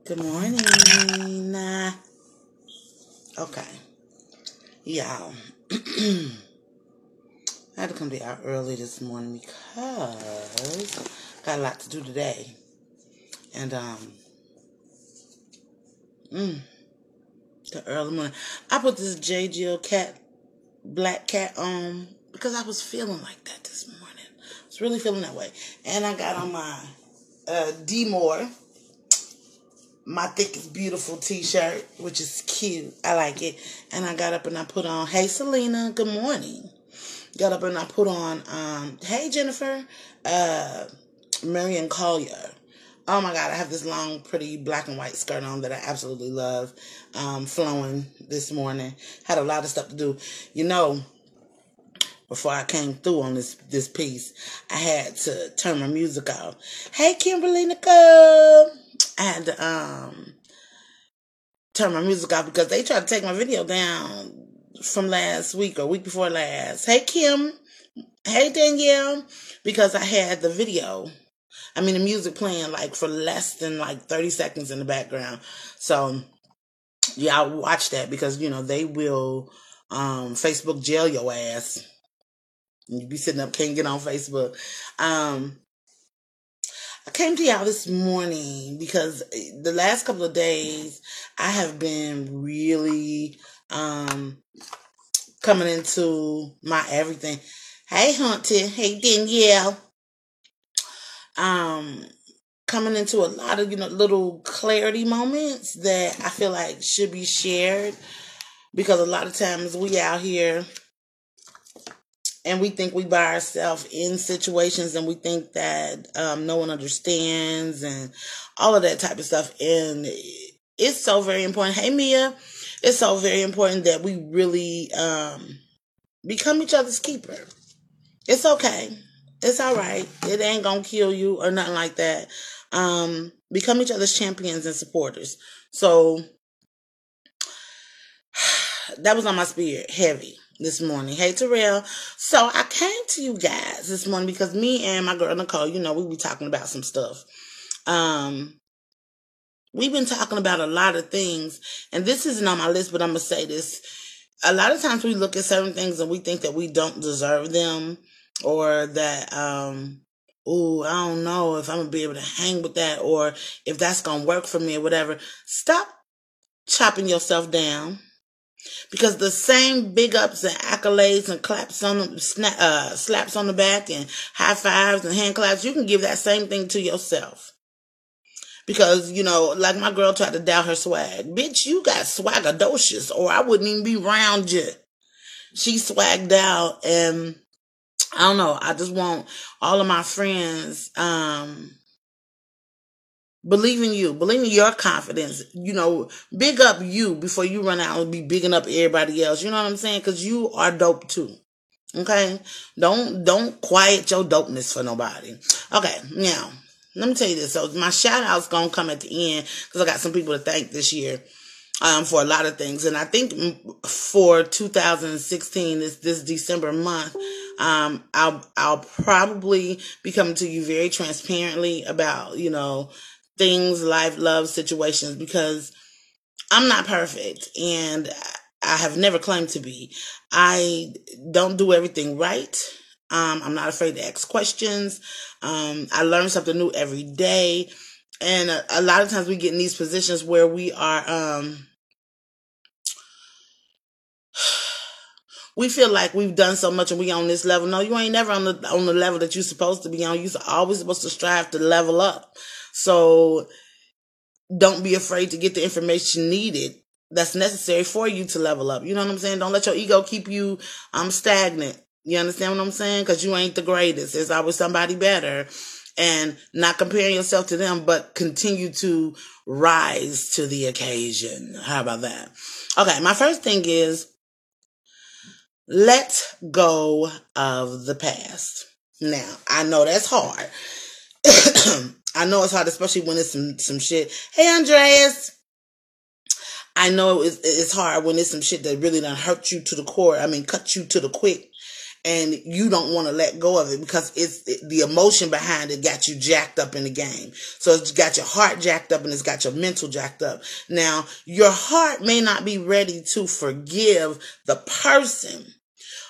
Good morning. Okay. Y'all. I had to come to y'all early this morning because got a lot to do today. And the early morning. I put this JGL black cat on because I was feeling like that this morning. I was really feeling that way. And I got on my D Moore, my thickest beautiful t-shirt, which is cute. I like it. And I got up and I put on, hey Selena, good morning. Got up and I put on, hey Jennifer, Marion Collier. Oh my God, I have this long, pretty black and white skirt on that I absolutely love, flowing this morning. Had a lot of stuff to do. You know, before I came through on this piece, I had to turn my music off. Hey Kimberly Nicole. I had to turn my music off because they tried to take my video down from last week or week before last. Hey Kim. Hey Danielle. Because I had the music playing like for less than like 30 seconds in the background. So yeah, I watch that because they will Facebook jail your ass. You be sitting up, can't get on Facebook. I came to y'all this morning because the last couple of days I have been really coming into my everything. Hey Hunter, hey Danielle. Coming into a lot of little clarity moments that I feel like should be shared, because a lot of times we out here and we think we by ourselves in situations, and we think that no one understands and all of that type of stuff. And it's so very important. Hey Mia, it's so very important that we really become each other's keeper. It's okay. It's all right. It ain't gonna kill you or nothing like that. Become each other's champions and supporters. So that was on my spirit heavy this morning. Hey Terrell. So I came to you guys this morning because me and my girl Nicole, we be talking about some stuff. We've been talking about a lot of things, and this isn't on my list, but I'm gonna say this. A lot of times we look at certain things and we think that we don't deserve them, or that I don't know if I'm gonna be able to hang with that, or if that's gonna work for me or whatever. Stop chopping yourself down, because the same big ups and accolades and claps on the slaps on the back and high fives and hand claps, you can give that same thing to yourself. Because, like my girl tried to doubt her swag. Bitch, you got swagadocious, or I wouldn't even be around you. She swagged out, and I don't know. I just want all of my friends, believe in you. Believe in your confidence. Big up you before you run out and be bigging up everybody else. You know what I'm saying? Because you are dope too. Okay? Don't quiet your dopeness for nobody. Okay, now, let me tell you this. So my shout out's going to come at the end because I got some people to thank this year for a lot of things. And I think for 2016, this December month, I'll probably be coming to you very transparently about, things, life, love, situations, because I'm not perfect and I have never claimed to be. I don't do everything right. I'm not afraid to ask questions. I learn something new every day. And a lot of times we get in these positions where we are, we feel like we've done so much and we on this level. No, you ain't never on the level that you're supposed to be on. You're always supposed to strive to level up. So don't be afraid to get the information needed that's necessary for you to level up. You know what I'm saying? Don't let your ego keep you stagnant. You understand what I'm saying? Because you ain't the greatest. There's always somebody better. And not comparing yourself to them, but continue to rise to the occasion. How about that? Okay, my first thing is, let go of the past. Now, I know that's hard. I know it's hard, especially when it's some shit. Hey, Andreas. I know it's hard when it's some shit that really done hurt you to the core. I mean, cut you to the quick. and you don't want to let go of it because it's the emotion behind it got you jacked up in the game. So it's got your heart jacked up and it's got your mental jacked up. Now, your heart may not be ready to forgive the person,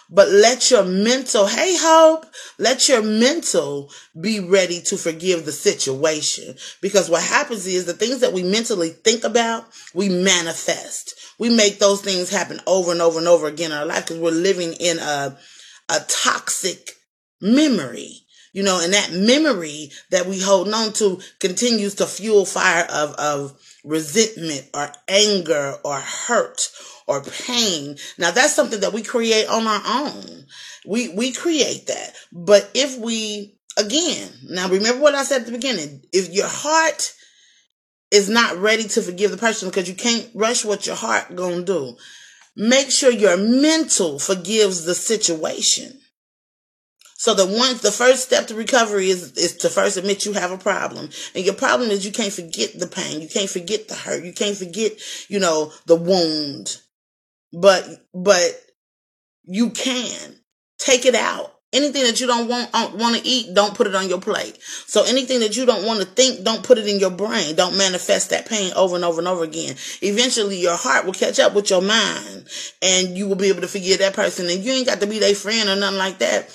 but let your mental, hey Hope, let your mental be ready to forgive the situation. Because what happens is the things that we mentally think about, we manifest. We make those things happen over and over and over again in our life because we're living in a toxic memory. You know, and that memory that we hold on to continues to fuel fire of resentment or anger or hurt or pain. Now that's something that we create on our own. We create that. But if we, again, now remember what I said at the beginning, if your heart is not ready to forgive the person because you can't rush what your heart gonna do, make sure your mental forgives the situation. So the first step to recovery is to first admit you have a problem. And your problem is you can't forget the pain. You can't forget the hurt. You can't forget, the wound. But you can take it out. Anything that you don't want to eat, don't put it on your plate. So anything that you don't want to think, don't put it in your brain. Don't manifest that pain over and over and over again. Eventually, your heart will catch up with your mind, and you will be able to forgive that person. And you ain't got to be their friend or nothing like that.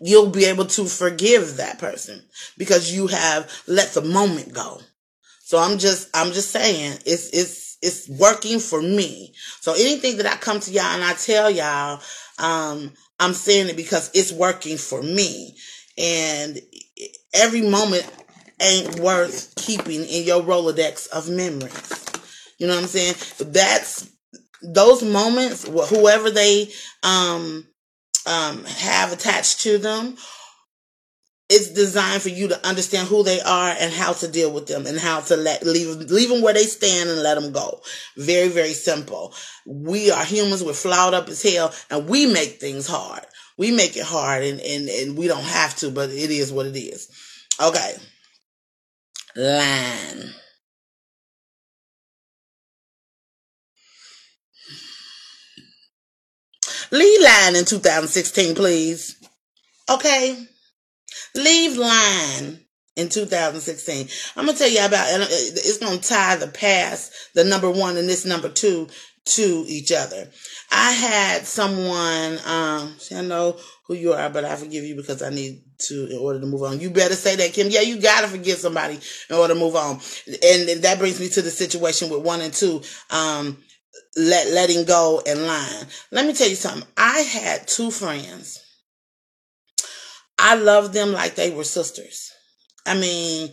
You'll be able to forgive that person because you have let the moment go. So I'm just saying it's working for me. So anything that I come to y'all and I tell y'all, I'm saying it because it's working for me. And every moment ain't worth keeping in your Rolodex of memories. You know what I'm saying? That's those moments, whoever they have attached to them, it's designed for you to understand who they are and how to deal with them and how to leave them where they stand and let them go. Very, very simple. We are humans. We're flawed up as hell, and we make things hard. We make it hard, and we don't have to, but it is what it is. Okay. Line. Leave line in 2016, please. Okay. Leave line in 2016. I'm going to tell you about, and it's going to tie the past, the number one and this number two, to each other. I had someone, I know who you are, but I forgive you because I need to, in order to move on. You better say that, Kim. Yeah, you got to forgive somebody in order to move on. And that brings me to the situation with 1 and 2, letting go and lying. Let me tell you something. I had 2 friends. I loved them like they were sisters. I mean,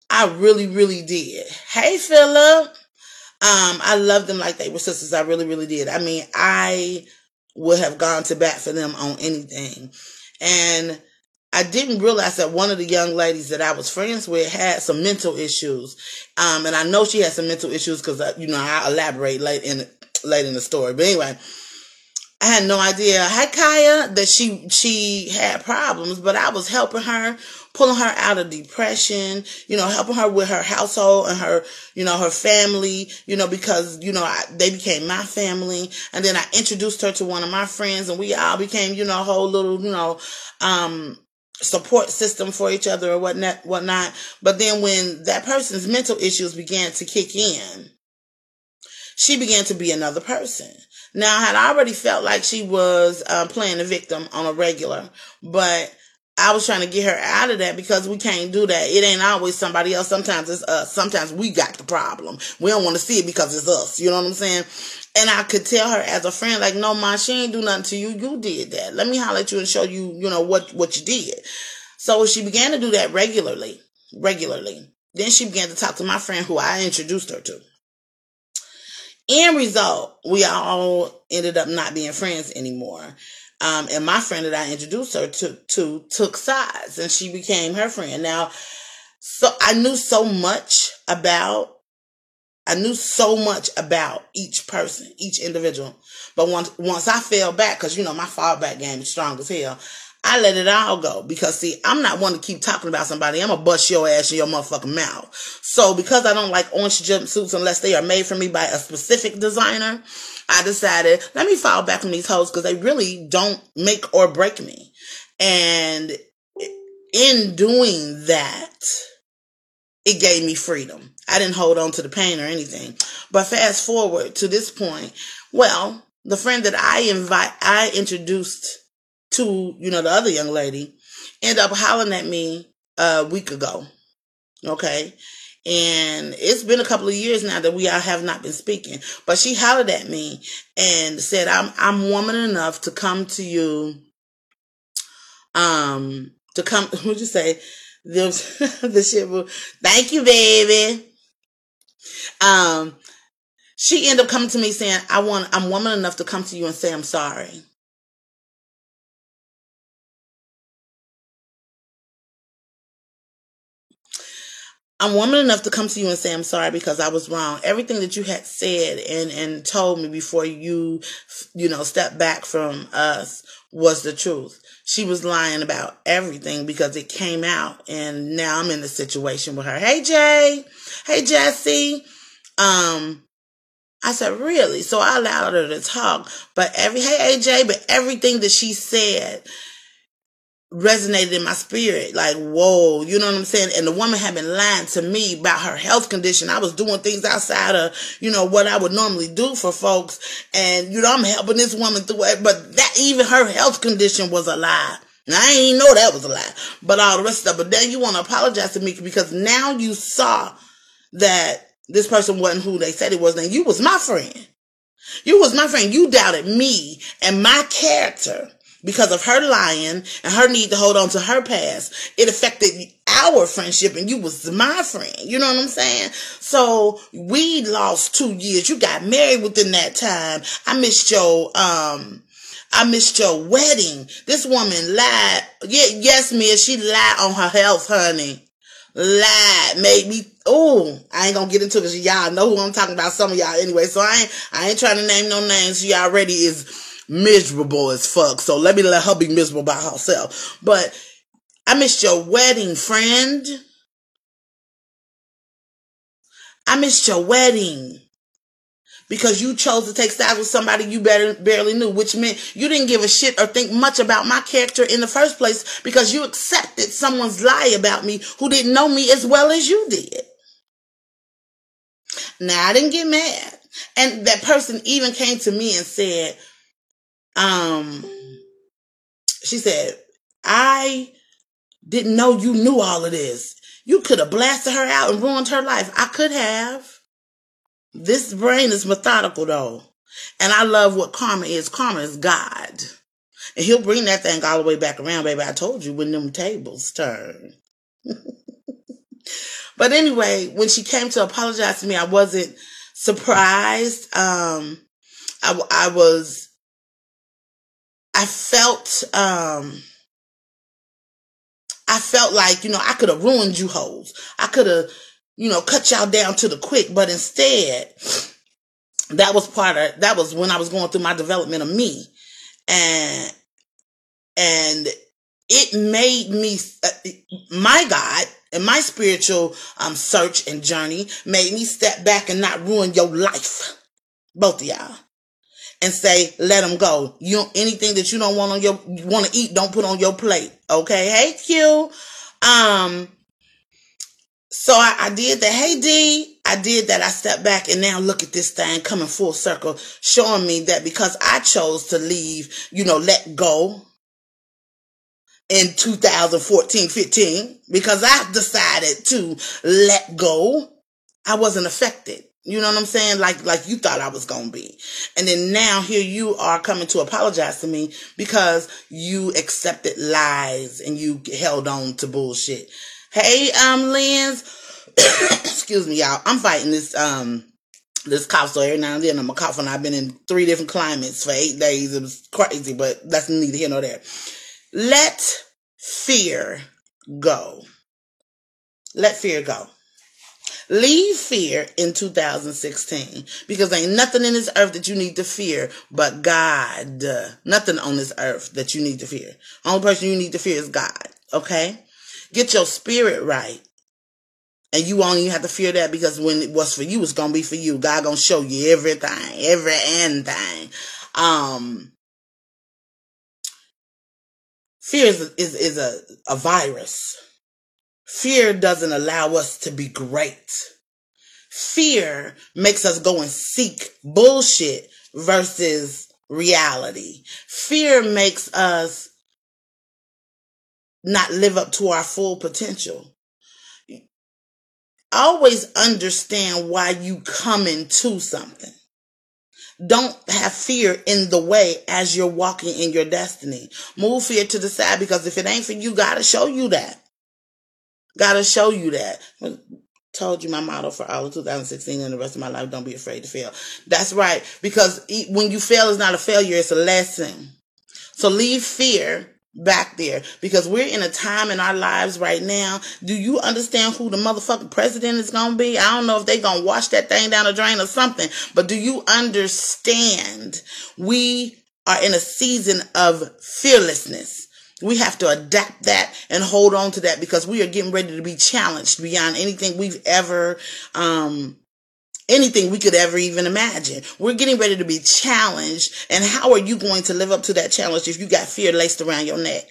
I really, really did. Hey, Philip. I loved them like they were sisters. I really, really did. I mean, I would have gone to bat for them on anything. And I didn't realize that one of the young ladies that I was friends with had some mental issues. And I know she had some mental issues because, I'll elaborate late in the story. But anyway, I had no idea, hi Kaya, that she had problems, but I was helping her, pulling her out of depression, helping her with her household and her, her family, because, they became my family. And then I introduced her to one of my friends, and we all became, a whole little, support system for each other or whatnot. But then when that person's mental issues began to kick in, she began to be another person. Now, I had already felt like she was playing the victim on a regular, but I was trying to get her out of that because we can't do that. It ain't always somebody else. Sometimes it's us. Sometimes we got the problem. We don't want to see it because it's us. You know what I'm saying? And I could tell her as a friend, like, no, Ma, she ain't do nothing to you. You did that. Let me holler at you and show you, what you did. So she began to do that regularly. Then she began to talk to my friend who I introduced her to. End result, we all ended up not being friends anymore. And my friend that I introduced her to took sides, and she became her friend. Now, so I knew so much about each person, each individual. But once I fell back, because my fallback game is strong as hell, I let it all go because, see, I'm not one to keep talking about somebody. I'm going to bust your ass in your motherfucking mouth. So because I don't like orange jumpsuits unless they are made for me by a specific designer, I decided, let me fall back from these hoes because they really don't make or break me. And in doing that, it gave me freedom. I didn't hold on to the pain or anything. But fast forward to this point, well, the friend that I introduced to, the other young lady, ended up hollering at me a week ago. Okay. And it's been a couple of years now that we have not been speaking. But she hollered at me and said, I'm woman enough to come to you, what'd you say? The shit will, thank you, baby. She ended up coming to me saying, I'm woman enough to come to you and say I'm sorry. I'm woman enough to come to you and say I'm sorry because I was wrong. Everything that you had said and told me before you stepped back from us was the truth. She was lying about everything because it came out, and now I'm in a situation with her. Hey, Jay. Hey, Jesse. I said, really? So I allowed her to talk, but hey, AJ, but everything that she said resonated in my spirit. Like, whoa, you know what I'm saying? And the woman had been lying to me about her health condition. I was doing things outside of, what I would normally do for folks. And, I'm helping this woman through it. But that even her health condition was a lie. And I didn't know that was a lie. But all the rest of it. But then you want to apologize to me because now you saw that this person wasn't who they said it was. And you was my friend. You was my friend. You doubted me and my character because of her lying and her need to hold on to her past. It affected our friendship, and you was my friend. You know what I'm saying? So we lost 2 years. You got married within that time. I missed your wedding. This woman lied. Yeah, yes, Mia, she lied on her health, honey. Lied, made me, I ain't gonna get into it because y'all know who I'm talking about, some of y'all anyway, so I ain't trying to name no names. She already is miserable as fuck, so let me let her be miserable by herself. But I missed your wedding, friend. I missed your wedding because you chose to take sides with somebody you barely knew, which meant you didn't give a shit or think much about my character in the first place because you accepted someone's lie about me who didn't know me as well as you did. Now, I didn't get mad. And that person even came to me and said, she said, I didn't know you knew all of this. You could have blasted her out and ruined her life. I could have. This brain is methodical, though. And I love what karma is. Karma is God. And he'll bring that thing all the way back around, baby. I told you when them tables turn. But anyway, when she came to apologize to me, I wasn't surprised. I felt like, I could have ruined you hoes. I could have, cut y'all down to the quick, but instead, that was when I was going through my development of me. And it made me, my God, and my spiritual search and journey made me step back and not ruin your life. Both of y'all. And say, let them go. Anything that you don't want want to eat, don't put on your plate. Okay. Hey, Q. So I did that. Hey, D. I did that. I stepped back, and now look at this thing coming full circle, showing me that because I chose to leave, let go in 2014-15, because I decided to let go, I wasn't affected. You know what I'm saying? Like you thought I was going to be. And then now here you are coming to apologize to me because you accepted lies and you held on to bullshit. Hey, Lens. Excuse me, y'all. I'm fighting this cough, so every now and then I'm a coughing. I've been in 3 different climates for 8 days. It was crazy, but that's neither here nor there. Let fear go. Let fear go. Leave fear in 2016 because ain't nothing in this earth that you need to fear but God. Nothing on this earth that you need to fear. Only person you need to fear is God. Okay? Get your spirit right. And you won't even have to fear that because when it was for you, it's going to be for you. God going to show you everything. Everything. Fear is a virus. Fear doesn't allow us to be great. Fear makes us go and seek bullshit versus reality. Fear makes us not live up to our full potential. Always understand why you come into something. Don't have fear in the way as you're walking in your destiny. Move fear to the side because if it ain't for you, God will show you that. God will show you that. I told you my motto for all of 2016 and the rest of my life, don't be afraid to fail. That's right. Because when you fail, it's not a failure, it's a lesson. So leave fear back there because we're in a time in our lives right now. Do you understand who the motherfucking president is going to be? I don't know if they're going to wash that thing down the drain or something, but do you understand we are in a season of fearlessness? We have to adapt that and hold on to that because we are getting ready to be challenged beyond anything we've ever, anything we could ever even imagine. We're getting ready to be challenged. And how are you going to live up to that challenge if you got fear laced around your neck?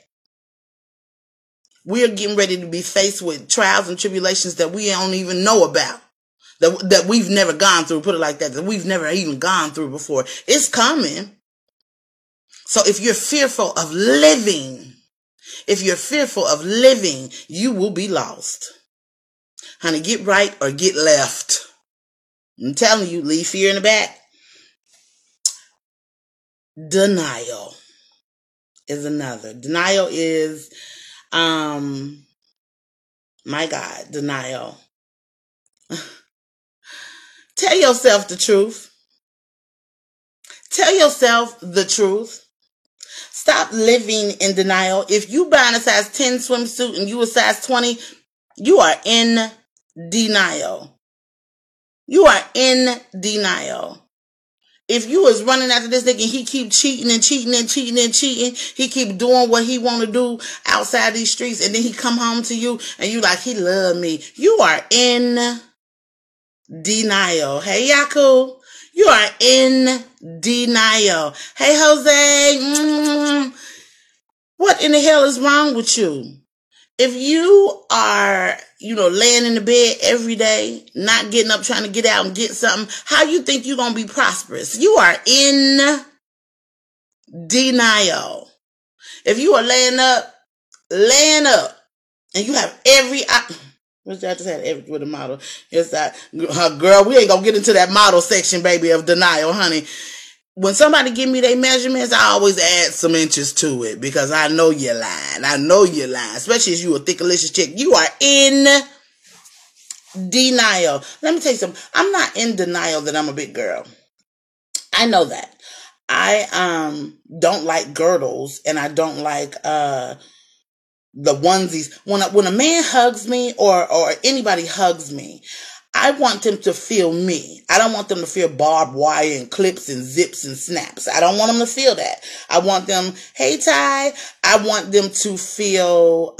We're getting ready to be faced with trials and tribulations that we don't even know about. That we've never gone through, put it like that we've never even gone through before. It's coming. So if you're fearful of living, you will be lost. Honey, get right or get left. I'm telling you, leave fear in the back. Denial is another. Denial is, my God, denial. Tell yourself the truth. Tell yourself the truth. Stop living in denial. If you buying a size 10 swimsuit and you a size 20, you are in denial. You are in denial. If you was running after this nigga and he keep cheating and cheating and cheating and cheating, he keep doing what he want to do outside these streets, and then he come home to you and you like, he love me. You are in denial. Hey, Yaku, you are in denial. Hey, Jose, what in the hell is wrong with you? If you are, laying in the bed every day, not getting up, trying to get out and get something, how you think you're going to be prosperous? You are in denial. If you are laying up, and you have what's that? I just had every with a model. It's that, girl, we ain't going to get into that model section, baby, of denial, honey. When somebody give me their measurements, I always add some inches to it because I know you're lying. Especially if you a thickalicious chick. You are in denial. Let me tell you something. I'm not in denial that I'm a big girl. I know that. I don't like girdles and I don't like the onesies. When a man hugs me or anybody hugs me, I want them to feel me. I don't want them to feel barbed wire and clips and zips and snaps. I don't want them to feel that. I want them, hey, Ty. I want them to feel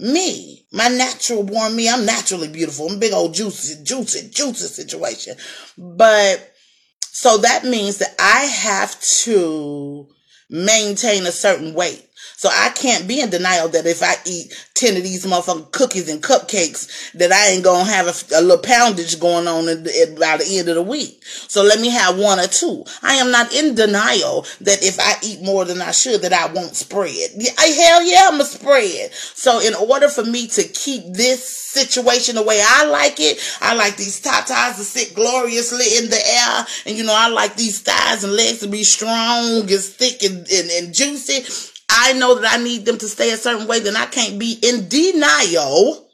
me. My natural born me. I'm naturally beautiful. I'm a big old juicy situation. But so that means that I have to maintain a certain weight. So I can't be in denial that if I eat 10 of these motherfucking cookies and cupcakes that I ain't going to have a little poundage going on by the end of the week. So let me have 1 or 2. I am not in denial that if I eat more than I should that I won't spread. Hell yeah, I'm a spread. So in order for me to keep this situation the way I like it, I like these tatas to sit gloriously in the air. And I like these thighs and legs to be strong and thick and juicy. I know that I need them to stay a certain way, then I can't be in denial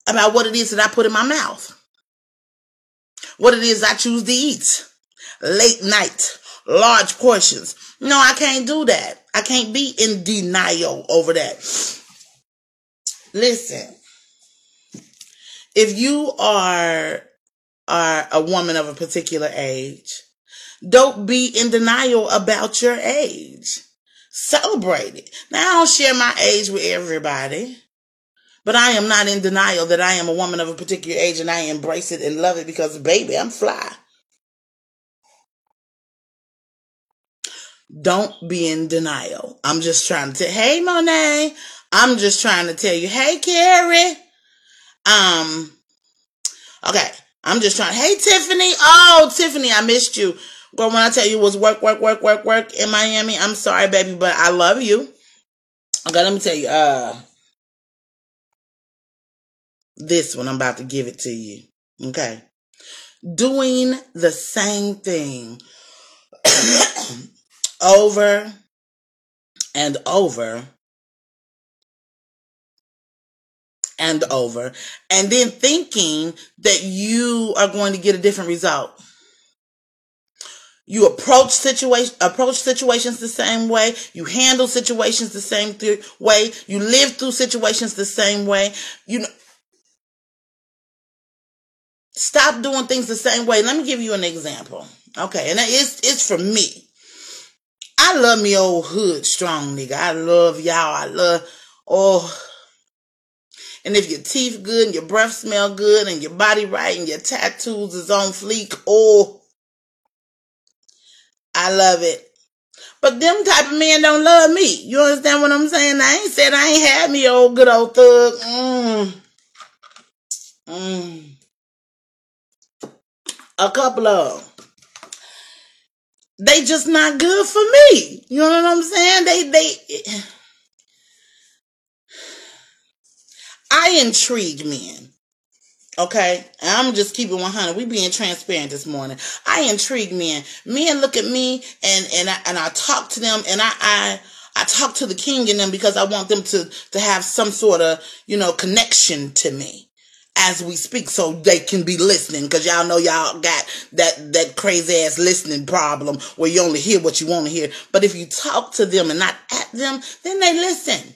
about what it is that I put in my mouth. What it is I choose to eat. Late night, large portions. No, I can't do that. I can't be in denial over that. Listen, if you are a woman of a particular age, don't be in denial about your age. Celebrate it. Now, I don't share my age with everybody, but I am not in denial that I am a woman of a particular age, and I embrace it and love it because, baby, I'm fly. Don't be in denial. I'm just trying to hey, Monet. I'm just trying to tell you, hey, Carrie. Okay. I'm just trying. Hey, Tiffany. Oh, Tiffany, I missed you. Girl, when I tell you it was work in Miami, I'm sorry, baby, but I love you. Okay, let me tell you. This one, I'm about to give it to you. Okay. Doing the same thing over and over and over, and then thinking that you are going to get a different result. You approach situations the same way. You handle situations the same way. You live through situations the same way. Stop doing things the same way. Let me give you an example. Okay, and it's for me. I love me old hood strong nigga. I love y'all. And if your teeth good and your breath smell good and your body right and your tattoos is on fleek, I love it. But them type of men don't love me. You understand what I'm saying? I ain't said I ain't had me old good old thug. A couple of them. They just not good for me. You know what I'm saying? I intrigue men. Okay? And I'm just keeping 100. We being transparent this morning. I intrigue men. Men look at me and I talk to them, and I talk to the king in them because I want them to have some sort of, connection to me as we speak, so they can be listening, because y'all know y'all got that crazy ass listening problem where you only hear what you want to hear. But if you talk to them and not at them, then they listen.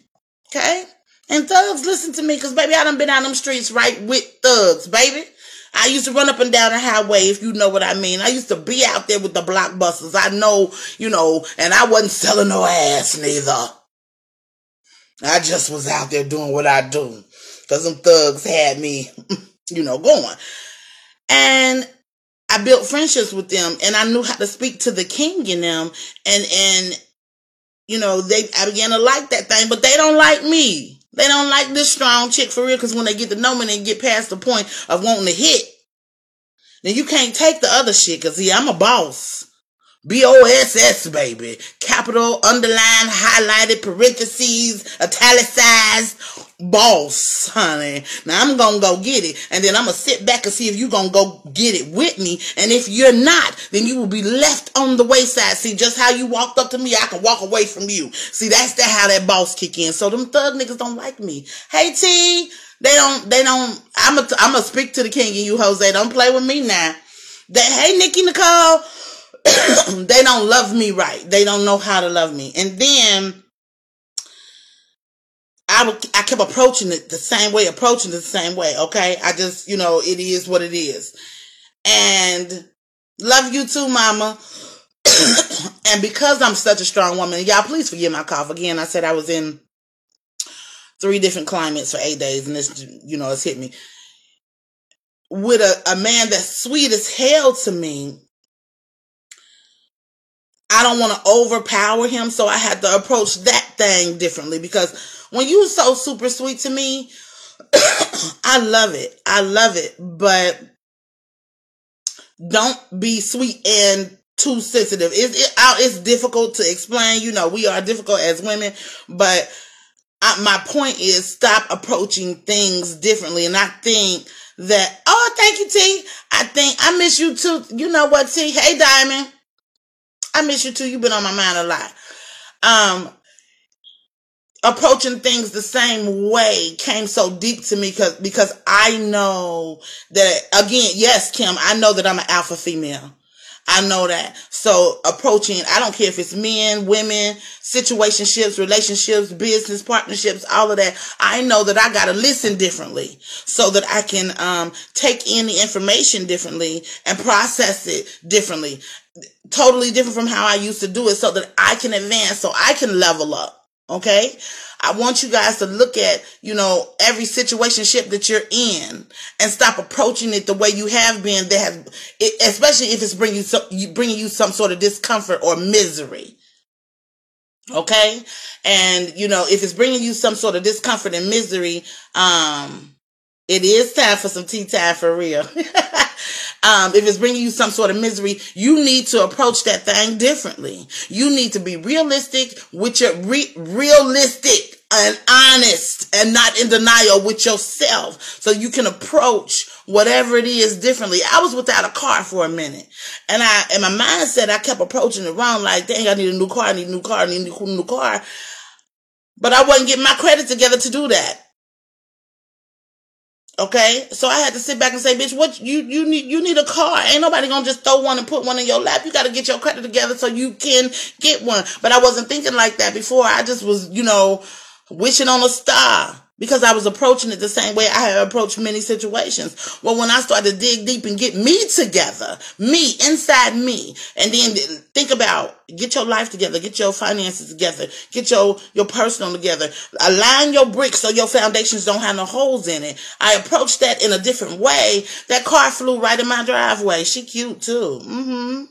Okay? And thugs listen to me, because, baby, I done been out them streets right with thugs, baby. I used to run up and down the highway, if you know what I mean. I used to be out there with the blockbusters. I know, and I wasn't selling no ass neither. I just was out there doing what I do, because them thugs had me, going. And I built friendships with them, and I knew how to speak to the king in them, and I began to like that thing, but they don't like me. They don't like this strong chick for real, because when they get to know me and they get past the point of wanting to hit, then you can't take the other shit, because, see, I'm a boss. BOSS, baby. Capital, underline, highlighted, parentheses, italicized, boss, honey. Now, I'm going to go get it, and then I'm going to sit back and see if you're going to go get it with me, and if you're not, then you will be left on the wayside. See, just how you walked up to me, I can walk away from you. See, that's how that boss kick in. So them thug niggas don't like me. Hey, T, they don't, I'm going to speak to the king and you, Jose. Don't play with me now. Hey, Nikki Nicole, they don't love me right. They don't know how to love me. And then I kept approaching it the same way, okay? I just, it is what it is. And love you too, mama. And because I'm such a strong woman, y'all please forgive my cough. Again, I said I was in 3 different climates for 8 days, and this, it's hit me. With a man that's sweet as hell to me, I don't want to overpower him, so I had to approach that thing differently, because when you're so super sweet to me, I love it, but don't be sweet and too sensitive. It's difficult to explain, we are difficult as women, but my point is, stop approaching things differently. And I think that, thank you, T. I miss you too. You know what, T? Hey, Diamond. I miss you too. You've been on my mind a lot. Approaching things the same way came so deep to me because I know that, again, yes, Kim, I know that I'm an alpha female. I know that. So approaching, I don't care if it's men, women, situationships, relationships, business partnerships, all of that. I know that I got to listen differently so that I can take in the information differently and process it differently. Totally different from how I used to do it so that I can advance, so I can level up. Okay? I want you guys to look at, every situationship that you're in and stop approaching it the way you have been, especially if it's bringing you some sort of discomfort or misery. Okay? And, if it's bringing you some sort of discomfort and misery, it is time for some tea time for real. If it's bringing you some sort of misery, you need to approach that thing differently. You need to be realistic with your realistic and honest and not in denial with yourself so you can approach whatever it is differently. I was without a car for a minute and in my mindset, I kept approaching it wrong. Like, dang, I need a new car. I need a new car. I need a new car. But I wasn't getting my credit together to do that. Okay, so I had to sit back and say, bitch, what you need a car. Ain't nobody gonna just throw one and put one in your lap. You got to get your credit together so you can get one. But I wasn't thinking like that before. I just was, wishing on a star because I was approaching it the same way I had approached many situations. Well, when I started to dig deep and get me together, me, inside me, and then think about, get your life together, get your finances together, get your personal together, align your bricks so your foundations don't have no holes in it. I approached that in a different way. That car flew right in my driveway. She cute too.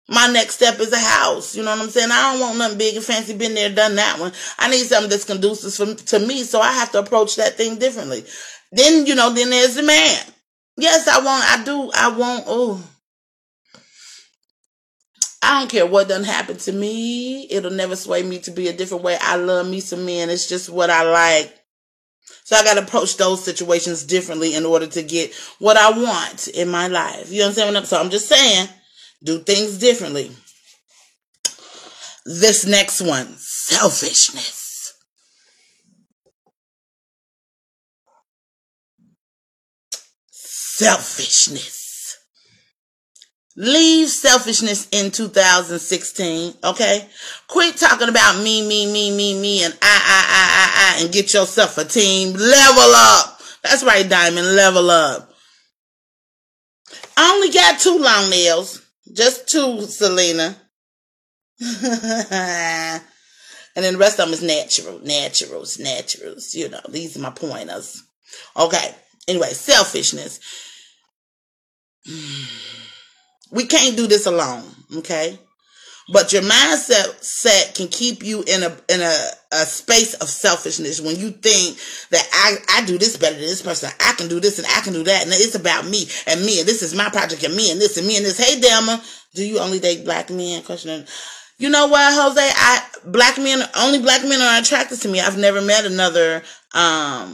My next step is a house. You know what I'm saying? I don't want nothing big and fancy. Been there, done that one. I need something that's conducive to me, so I have to approach that thing differently. Then, then there's the man. Yes, I don't care what done happened to me. It'll never sway me to be a different way. I love me some men. It's just what I like. So I got to approach those situations differently in order to get what I want in my life. You understand what I'm saying? So I'm just saying, do things differently. This next one, selfishness. Selfishness. Leave selfishness in 2016, okay? Quit talking about me, and I, and get yourself a team. Level up. That's right, Diamond, level up. I only got 2 long nails. Just 2, Selena. And then the rest of them is naturals. These are my pointers. Okay. Anyway, selfishness. We can't do this alone. Okay. But your mindset can keep you in a space of selfishness when you think that I do this better than this person. I can do this and I can do that. And it's about me and this is my project and me and this and me and this. Hey, Delma, do you only date black men? Question. You know what, Jose? Only black men are attracted to me. I've never met another, I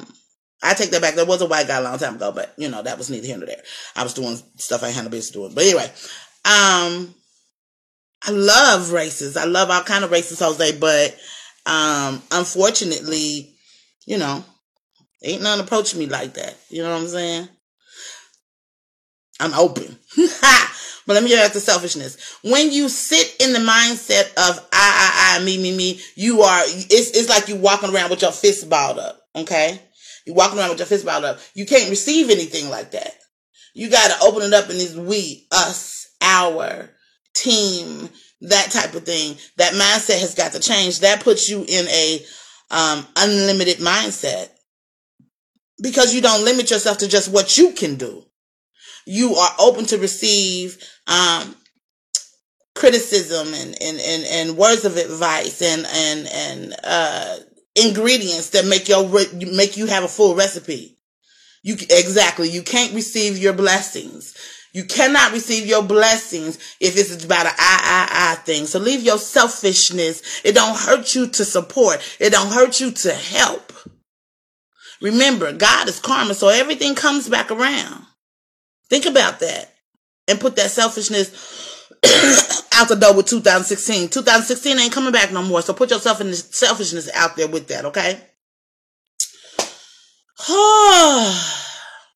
take that back. There was a white guy a long time ago, but that was neither here nor there. I was doing stuff I had no business doing. But anyway, I love races. I love all kind of races, Jose, but unfortunately, ain't none approaching me like that. You know what I'm saying? I'm open. But let me get back to selfishness. When you sit in the mindset of I, me, it's like you walking around with your fist balled up, okay? You're walking around with your fist balled up. You can't receive anything like that. You got to open it up in this we, us, our, team, that type of thing. That mindset has got to change. That puts you in a unlimited mindset because you don't limit yourself to just what you can do. You are open to receive criticism and words of advice and ingredients that make you have a full recipe. You can't receive your blessings. You cannot receive your blessings if it's about an I thing. So leave your selfishness. It don't hurt you to support. It don't hurt you to help. Remember, God is karma, so everything comes back around. Think about that and put that selfishness out the door with 2016. 2016 ain't coming back no more, so put your selfishness out there with that, okay?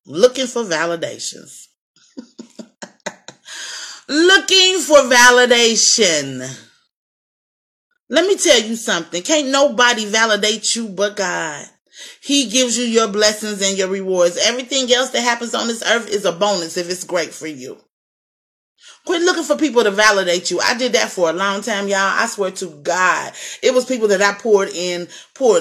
Looking for validations. looking for validation. Let me tell you something. Can't nobody validate you but God. He gives you your blessings and your rewards. Everything else that happens on this earth is a bonus if it's great for you. Quit looking for people to validate you. I did that for a long time, y'all. I swear to God. It was people that I poured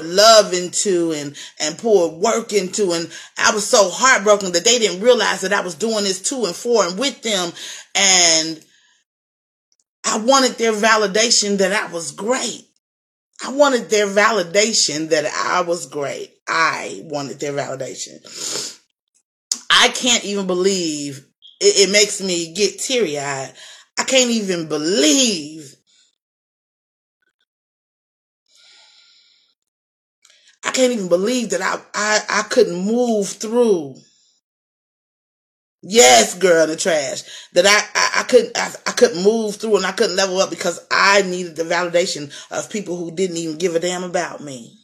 love into and poured work into. And I was so heartbroken that they didn't realize that I was doing this to and for and with them. And I wanted their validation that I was great. I wanted their validation that I was great. I wanted their validation. I can't even believe it makes me get teary-eyed. I can't even believe. I can't even believe that I couldn't move through. Yes, girl, the trash. That I couldn't move through and I couldn't level up because I needed the validation of people who didn't even give a damn about me.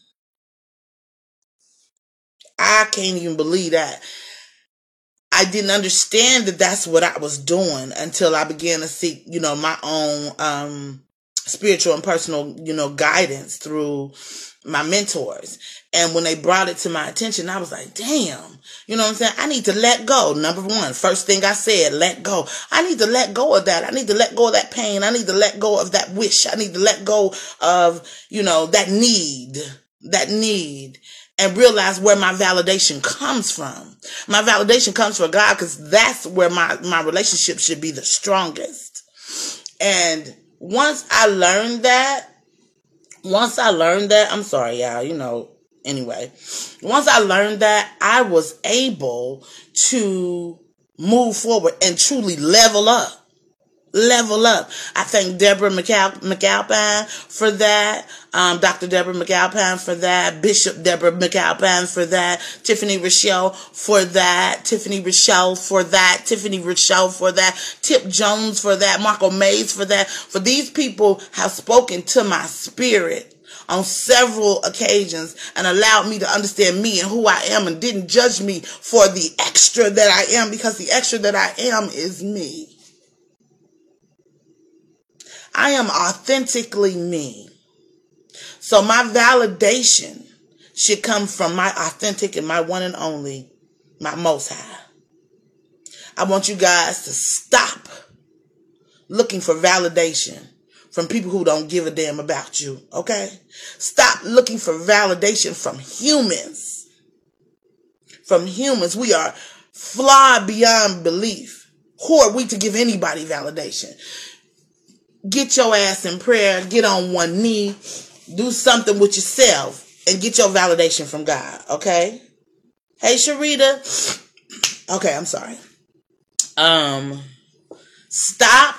I can't even believe that. I didn't understand that that's what I was doing until I began to seek, my own spiritual and personal, guidance through my mentors. And when they brought it to my attention, I was like, damn, you know what I'm saying? I need to let go. Number one, first thing I said, let go. I need to let go of that. I need to let go of that pain. I need to let go of that wish. I need to let go of, that need. And realize where my validation comes from. My validation comes from God because that's where my relationship should be the strongest. And once I learned that, I'm sorry, y'all, anyway. Once I learned that, I was able to move forward and truly level up. I thank Deborah McAlpine for that. Dr. Deborah McAlpine for that. Bishop Deborah McAlpine for that. Tiffany Rochelle for that. Tiffany Rochelle for that. Tip Jones for that. Marco Mays for that. For these people have spoken to my spirit on several occasions and allowed me to understand me and who I am and didn't judge me for the extra that I am, because the extra that I am is me. I am authentically me. So my validation should come from my authentic and my one and only, my Most High. I want you guys to stop looking for validation from people who don't give a damn about you, okay? Stop looking for validation from humans. We are flawed beyond belief. Who are we to give anybody validation? Get your ass in prayer, get on one knee, do something with yourself, and get your validation from God, okay? Hey, Sharita. Okay, I'm sorry. Stop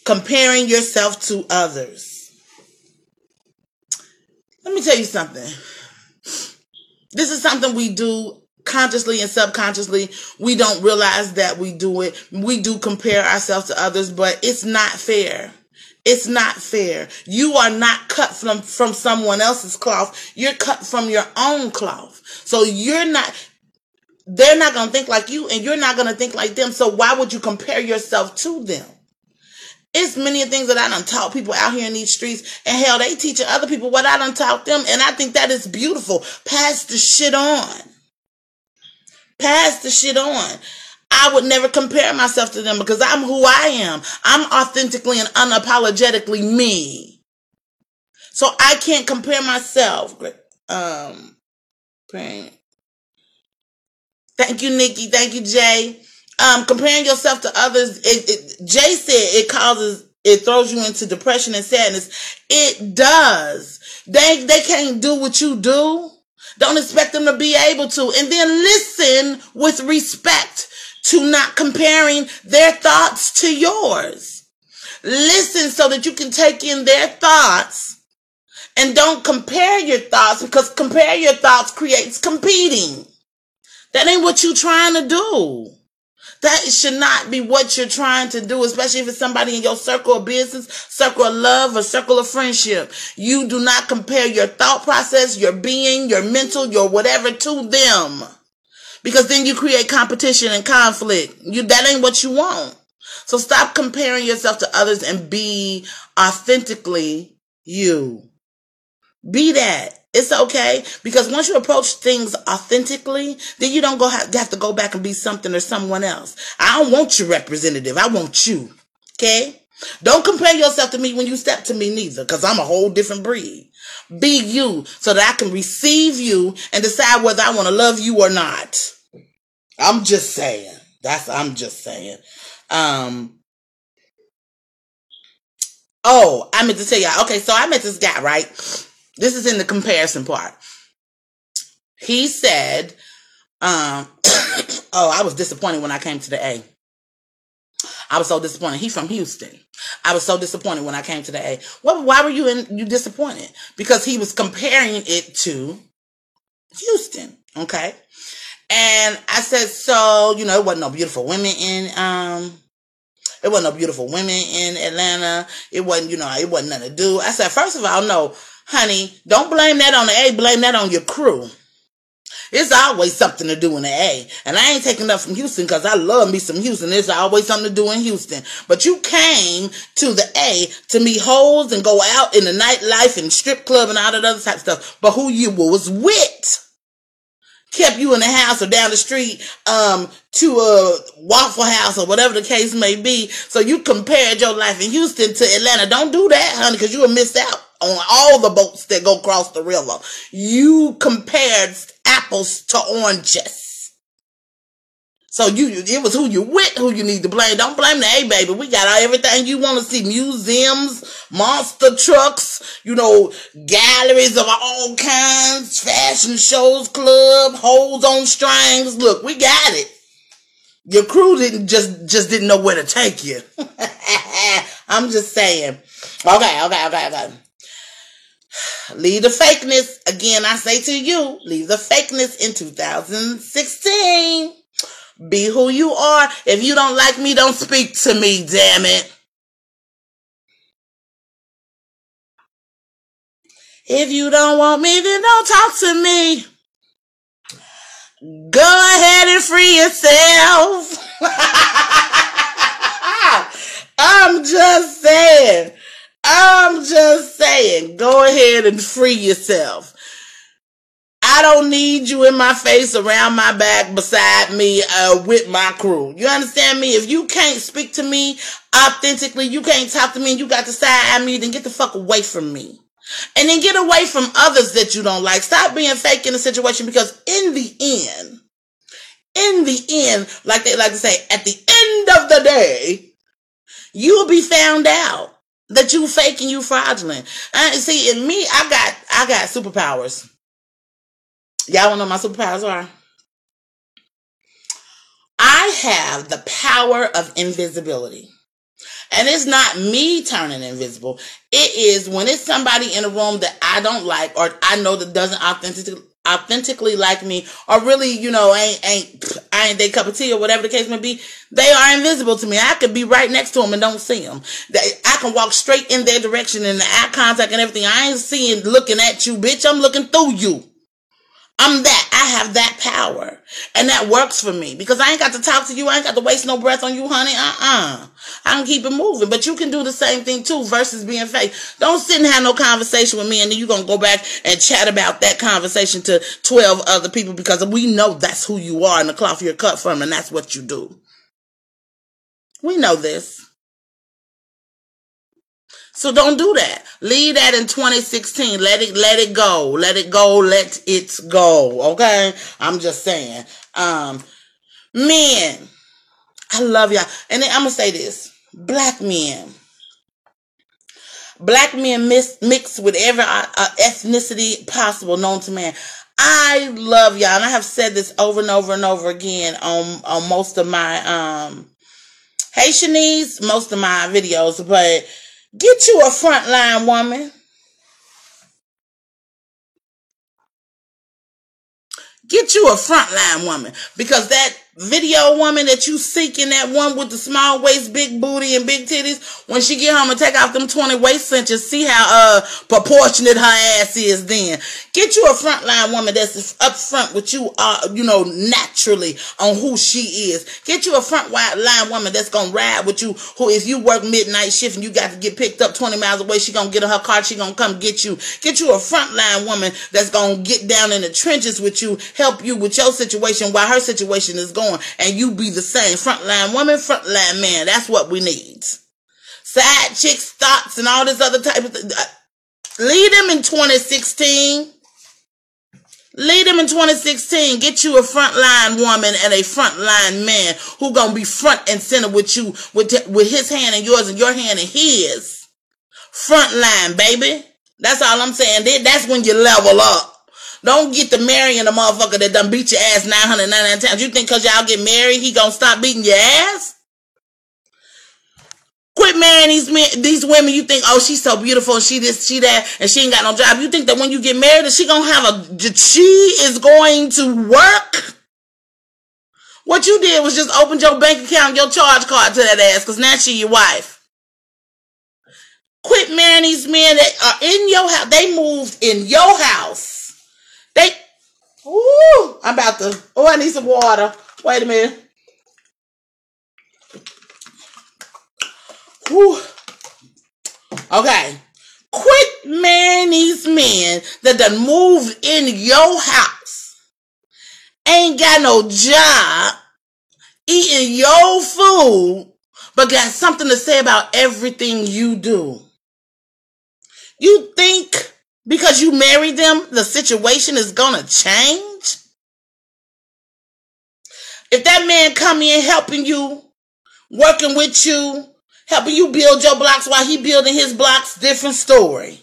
comparing yourself to others. Let me tell you something. This is something we do consciously and subconsciously. We don't realize that we do it. We do compare ourselves to others, but it's not fair. It's not fair. You are not cut from someone else's cloth. You're cut from your own cloth. So they're not going to think like you, and you're not going to think like them. So why would you compare yourself to them? It's many things that I done taught people out here in these streets, and hell, they teaching other people what I done taught them, and I think that is beautiful. Pass the shit on. Pass the shit on. I would never compare myself to them because I'm who I am. I'm authentically and unapologetically me. So I can't compare myself. Thank you, Nikki. Thank you, Jay. Comparing yourself to others, Jay said it throws you into depression and sadness. It does. They can't do what you do. Don't expect them to be able to. And then listen with respect to not comparing their thoughts to yours. Listen so that you can take in their thoughts and don't compare your thoughts, because compare your thoughts creates competing. That ain't what you're trying to do. That should not be what you're trying to do, especially if it's somebody in your circle of business, circle of love, or circle of friendship. You do not compare your thought process, your being, your mental, your whatever to them. Because then you create competition and conflict. That ain't what you want. So stop comparing yourself to others and be authentically you. Be that. It's okay, because once you approach things authentically, then you don't have to go back and be something or someone else. I don't want your representative. I want you. Okay? Don't compare yourself to me when you step to me neither, because I'm a whole different breed. Be you so that I can receive you and decide whether I want to love you or not. I'm just saying. I'm just saying. Oh, I meant to tell y'all. Okay, so I met this guy, right? This is in the comparison part. He said, oh, I was disappointed when I came to the A. I was so disappointed. He's from Houston. I was so disappointed when I came to the A. Well, why were you disappointed? Because he was comparing it to Houston. Okay. And I said, so, it wasn't no beautiful women in Atlanta. It wasn't, it wasn't nothing to do. I said, first of all, no, honey, don't blame that on the A, blame that on your crew. It's always something to do in the A. And I ain't taking up from Houston because I love me some Houston. There's always something to do in Houston. But you came to the A to meet hoes and go out in the nightlife and strip club and all that other type of stuff. But who you was with kept you in the house or down the street to a Waffle House or whatever the case may be. So you compared your life in Houston to Atlanta. Don't do that, honey, because you will miss out on all the boats that go across the river. You compared apples to oranges. So it was who you with, who you need to blame. Don't blame the A, baby. We got everything you want to see. Museums, monster trucks, galleries of all kinds, fashion shows, club, hoes on strings. Look, we got it. Your crew just didn't know where to take you. I'm just saying. Okay. Leave the fakeness. Again, I say to you, leave the fakeness in 2016. Be who you are. If you don't like me, don't speak to me, damn it. If you don't want me, then don't talk to me. Go ahead and free yourself. I'm just saying. Go ahead and free yourself. I don't need you in my face, around my back, beside me, with my crew. You understand me? If you can't speak to me authentically, you can't talk to me, and you got to side me, then get the fuck away from me. And then get away from others that you don't like. Stop being fake in a situation, because in the end, like they like to say, at the end of the day, you'll be found out that you fake and you fraudulent. See, in me, I got superpowers. Y'all wanna know what my superpowers are? I have the power of invisibility. And it's not me turning invisible. It is when it's somebody in a room that I don't like, or I know that doesn't authentically like me, or really, ain't their cup of tea, or whatever the case may be. They are invisible to me. I could be right next to them and don't see them. I can walk straight in their direction, and the eye contact and everything. I ain't looking at you, bitch. I'm looking through you. I'm that. I have that power. And that works for me. Because I ain't got to talk to you. I ain't got to waste no breath on you, honey. I can keep it moving. But you can do the same thing too, versus being fake. Don't sit and have no conversation with me, and then you're going to go back and chat about that conversation to 12 other people, because we know that's who you are and the cloth you're cut from, and that's what you do. We know this. So don't do that. Leave that in 2016. Let it go. Let it go. Let it go. Okay? I'm just saying. Men, I love y'all. And then I'm going to say this. Black men mixed with every ethnicity possible known to man. I love y'all. And I have said this over and over and over again on most of my Haitianese, most of my videos. But get you a frontline woman. Get you a frontline woman, because that video woman that you seeking, that one with the small waist, big booty, and big titties, when she get home and take off them 20 waist cinches, see how proportionate her ass is then. Get you a frontline woman that's up front with you, naturally on who she is. Get you a frontline woman that's gonna ride with you, who if you work midnight shift and you got to get picked up 20 miles away, she gonna get in her car, she gonna come get you. Get you a frontline woman that's gonna get down in the trenches with you, help you with your situation while her situation is going, and you be the same. Frontline woman, frontline man. That's what we need. Side chicks, thoughts, and all this other type of thing. Lead them in 2016. Lead them in 2016. Get you a frontline woman and a frontline man who gonna be front and center with you, with his hand in yours and your hand in his. Frontline, baby. That's all I'm saying. That's when you level up. Don't get to marrying a motherfucker that done beat your ass 999 times. You think because y'all get married, he gonna stop beating your ass? Quit marrying these women. You think, oh, she's so beautiful and she this, she that, and she ain't got no job. You think that when you get married, that she is going to work? What you did was just open your bank account, your charge card to that ass, because now she your wife. Quit marrying these men that are in your house. They moved in your house. I need some water. Wait a minute. Woo. Okay. Quit marrying these men that done moved in your house. Ain't got no job. Eating your food. But got something to say about everything you do. You think because you married them, the situation is gonna change? If that man come in helping you, working with you, helping you build your blocks while he building his blocks, different story.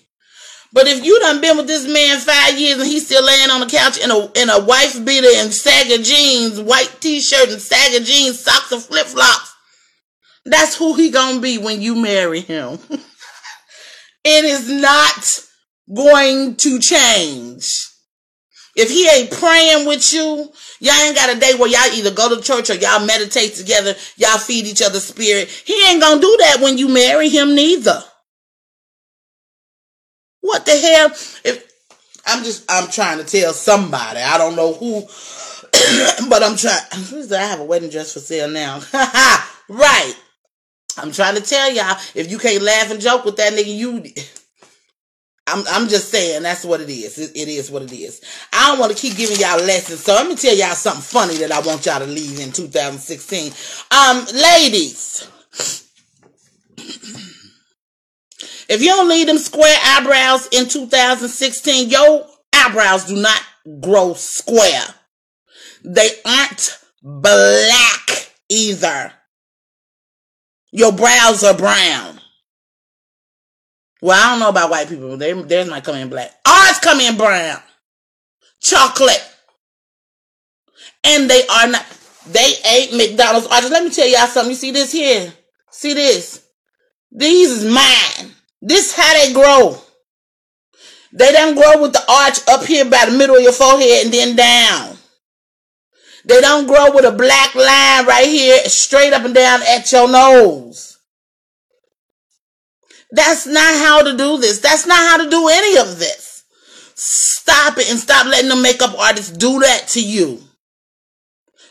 But if you done been with this man 5 years and he's still laying on the couch in a wife beater and saggy jeans, white t-shirt and saggy jeans, socks and flip-flops, that's who he gonna be when you marry him. It is not going to change. If he ain't praying with you, y'all ain't got a day where y'all either go to church or y'all meditate together, y'all feed each other spirit. He ain't gonna do that when you marry him neither. What the hell? I'm trying to tell somebody. I don't know who, but I'm trying. I have a wedding dress for sale now. Right. I'm trying to tell y'all, if you can't laugh and joke with that nigga, I'm just saying that's what it is. It is what it is. I don't want to keep giving y'all lessons, so let me tell y'all something funny that I want y'all to leave in 2016. Ladies, if you don't leave them square eyebrows in 2016, your eyebrows do not grow square. They aren't black either. Your brows are brown. Well, I don't know about white people. Theirs might come in black. Ours come in brown. Chocolate. And they ain't McDonald's arches. Let me tell y'all something. You see this here? See this? These is mine. This how they grow. They don't grow with the arch up here by the middle of your forehead and then down. They don't grow with a black line right here straight up and down at your nose. That's not how to do this. That's not how to do any of this. Stop it and stop letting the makeup artists do that to you.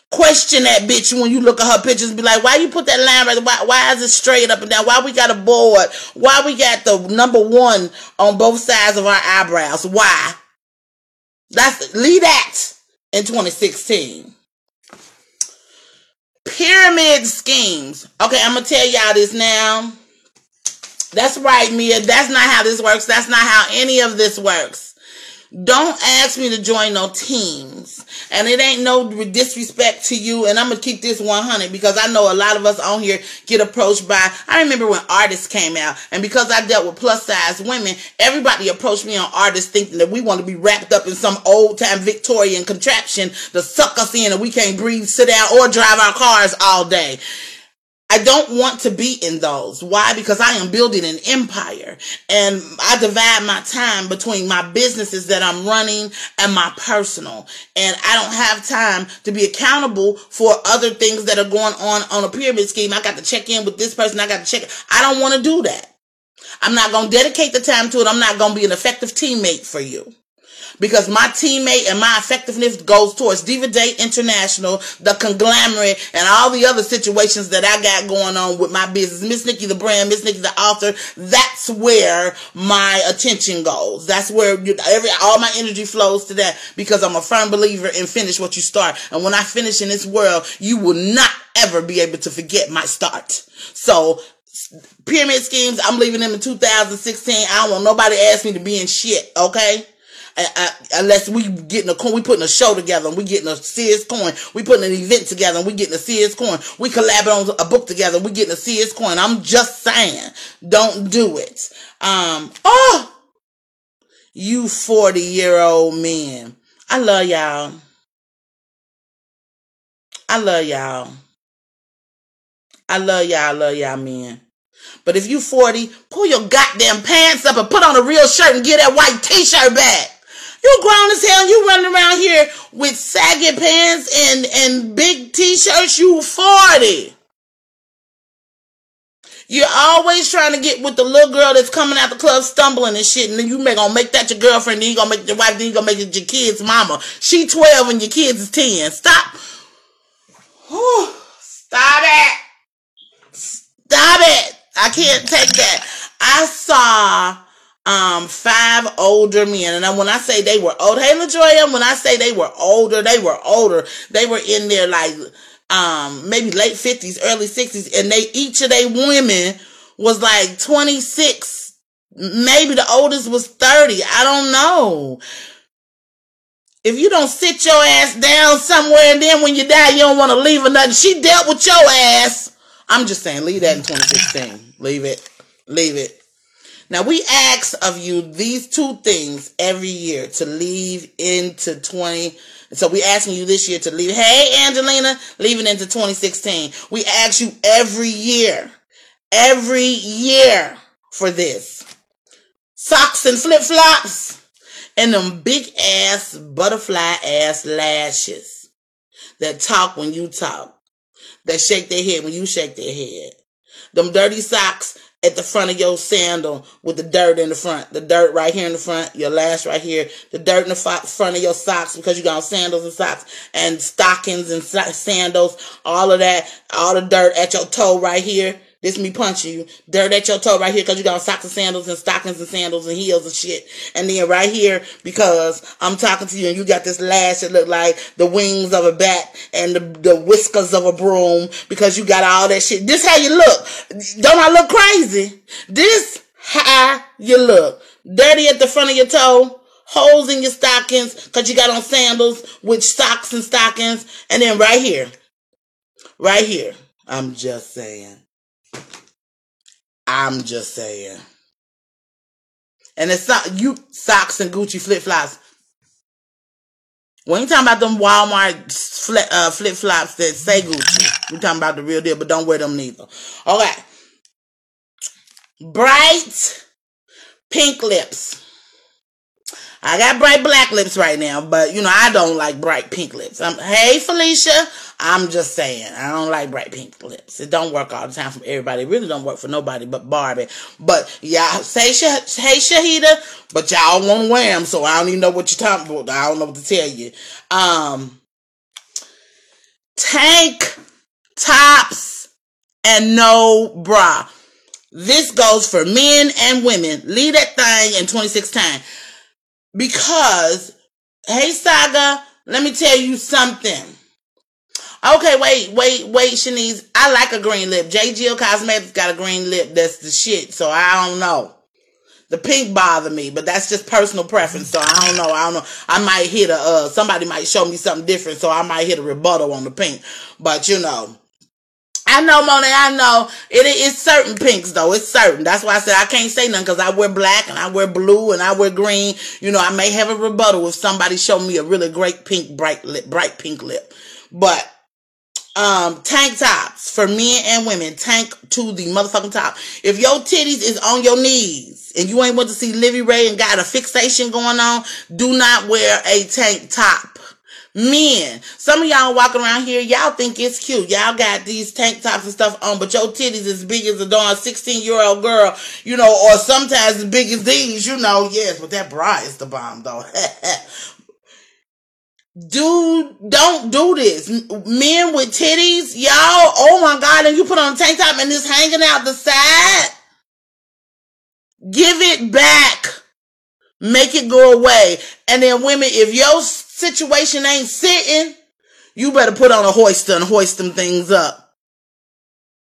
Question that bitch when you look at her pictures and be like, why you put that line right there? Why is it straight up and down? Why we got a board? Why we got the number 1 on both sides of our eyebrows? Why? Leave that in 2016. Pyramid schemes. Okay, I'm going to tell y'all this now. That's right, Mia. That's not how this works. That's not how any of this works. Don't ask me to join no teams. And it ain't no disrespect to you. And I'm going to keep this 100 because I know a lot of us on here get approached by, I remember when artists came out. And because I dealt with plus size women, everybody approached me on artists thinking that we want to be wrapped up in some old time Victorian contraption to suck us in and we can't breathe, sit down, or drive our cars all day. I don't want to be in those. Why? Because I am building an empire, and I divide my time between my businesses that I'm running and my personal. And I don't have time to be accountable for other things that are going on a pyramid scheme. I got to check in with this person. I got to check. I don't want to do that. I'm not going to dedicate the time to it. I'm not going to be an effective teammate for you. Because my teammate and my effectiveness goes towards Diva Day International, the conglomerate, and all the other situations that I got going on with my business. Miss Nikki the brand, Miss Nikki the author. That's where my attention goes. That's where all my energy flows to that, because I'm a firm believer in finish what you start. And when I finish in this world, you will not ever be able to forget my start. So, pyramid schemes, I'm leaving them in 2016. I don't want nobody to ask me to be in shit, okay? Unless we putting a show together and we getting a serious coin. We putting an event together and we getting a serious coin. We collabing on a book together and we getting a serious coin. I'm just saying, don't do it. You 40-year-old men. I love y'all. I love y'all. I love y'all men. But if you 40, pull your goddamn pants up and put on a real shirt and get that white t-shirt back. You grown as hell. You running around here with saggy pants and big t-shirts. You 40. You're always trying to get with the little girl that's coming out the club stumbling and shit. And then you gonna make that your girlfriend. Then you gonna make your wife. Then you gonna make it your kid's mama. She 12 and your kids is 10. Stop. Stop it. Stop it. I can't take that. I saw 5 older men, and when I say they were old, hey LaJoya, when I say they were older, they were older. They were in their maybe late 50s, early 60s, and each of their women was like 26. Maybe the oldest was 30. I don't know. If you don't sit your ass down somewhere, and then when you die, you don't want to leave or nothing. She dealt with your ass. I'm just saying, leave that in 2016. Leave it. Now, we ask of you these 2 things every year to leave into 20. So we asking you this year to leave. Hey, Angelina, leaving into 2016. We ask you every year for this. Socks and flip-flops and them big ass, butterfly ass lashes that talk when you talk, that shake their head when you shake their head. Them dirty socks at the front of your sandal with the dirt in the front. The dirt right here in the front, your lash right here. The dirt in the front of your socks because you got sandals and socks and stockings and sandals. All of that, all the dirt at your toe right here. This me punching you. Dirt at your toe right here because you got socks and sandals and stockings and sandals and heels and shit. And then right here because I'm talking to you and you got this lash that look like the wings of a bat and the whiskers of a broom because you got all that shit. This how you look. Don't I look crazy? This how you look. Dirty at the front of your toe. Holes in your stockings because you got on sandals with socks and stockings. And then right here. I'm just saying. And it's not you socks and Gucci flip-flops. We ain't talking about them Walmart flip-flops that say Gucci. We talking about the real deal, but don't wear them neither. Okay. Bright pink lips. I got bright black lips right now, but I don't like bright pink lips. Hey Felicia, I'm just saying, I don't like bright pink lips. It don't work all the time for everybody. It really don't work for nobody but Barbie. But y'all say, hey Shahida, but y'all won't wear them, so I don't even know what you're talking about. I don't know what to tell you. Tank tops and no bra. This goes for men and women. Leave that thing in 2016. Because, hey Saga, let me tell you something. Okay, wait, Shanice. I like a green lip. J. Jill Cosmetics got a green lip. That's the shit. So I don't know. The pink bother me, but that's just personal preference. So I don't know. I might hit somebody might show me something different. So I might hit a rebuttal on the pink. But I know, Monet, I know. It's certain pinks, though. It's certain. That's why I said I can't say nothing, because I wear black, and I wear blue, and I wear green. I may have a rebuttal if somebody show me a really great pink, bright pink lip. But Tank tops for men and women. Tank to the motherfucking top. If your titties is on your knees and you ain't want to see Livy Ray and got a fixation going on, do not wear a tank top. Men, some of y'all walking around here, y'all think it's cute. Y'all got these tank tops and stuff on, but your titties as big as a darn 16-year-old girl, you know, or sometimes as big as these, you know. Yes, but that bra is the bomb, though. Dude, don't do this. Men with titties, y'all, oh my God, and you put on a tank top and it's hanging out the side. Give it back. Make it go away. And then women, if your situation ain't sitting, you better put on a hoister and hoist them things up.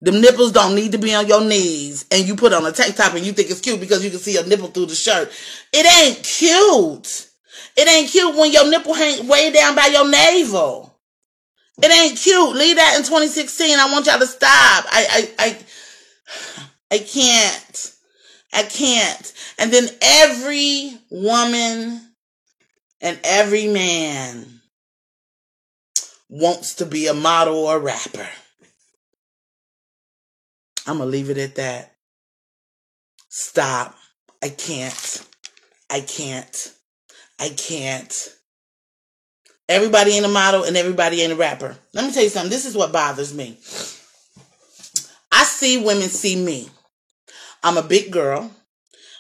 Them nipples don't need to be on your knees. And you put on a tank top and you think it's cute because you can see a nipple through the shirt. It ain't cute. It ain't cute when your nipple hang way down by your navel. It ain't cute. Leave that in 2016. I want y'all to stop. I can't. I can't. And then every woman and every man wants to be a model or a rapper. I'm going to leave it at that. Stop. I can't. I can't. I can't. Everybody ain't a model and everybody ain't a rapper. Let me tell you something. This is what bothers me. I see women see me. I'm a big girl.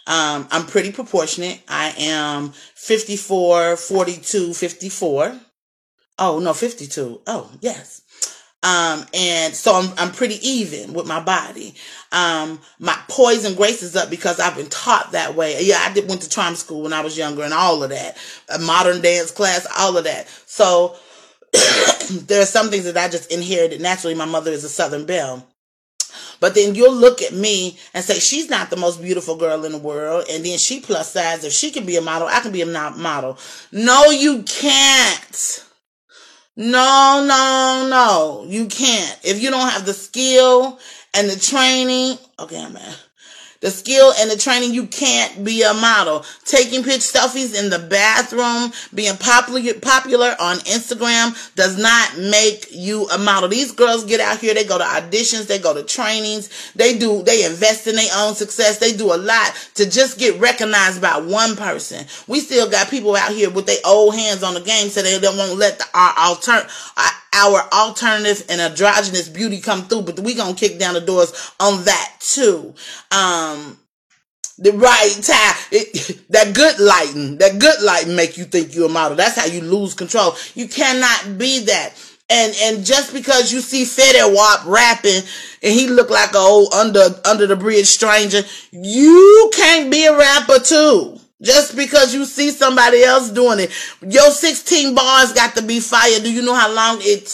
I'm pretty proportionate. I am 54, 42, 54. Oh, no, 52. Oh, yes. And so I'm pretty even with my body. My poise and grace is up because I've been taught that way. Yeah, I went to charm school when I was younger and all of that. A modern dance class, all of that. So there are some things that I just inherited naturally. My mother is a Southern belle. But then you'll look at me and say, she's not the most beautiful girl in the world. And then she plus size. If she can be a model, I can be a model. No, you can't. No. You can't. If you don't have the skill and the training. Okay, man. The skill and the training, you can't be a model. Taking selfies in the bathroom, being popular on Instagram does not make you a model. These girls get out here, they go to auditions, they go to trainings, they invest in their own success. They do a lot to just get recognized by one person. We still got people out here with their old hands on the game so they don't want to let our alternative and androgynous beauty come through, but we gonna kick down the doors on that too. The right time, that good lighting make you think you're a model. That's how you lose control. You cannot be that. And just because you see Fetty Wap rapping and he look like a old under the bridge stranger, you can't be a rapper too. Just because you see somebody else doing it. Your 16 bars got to be fire. Do you know how long it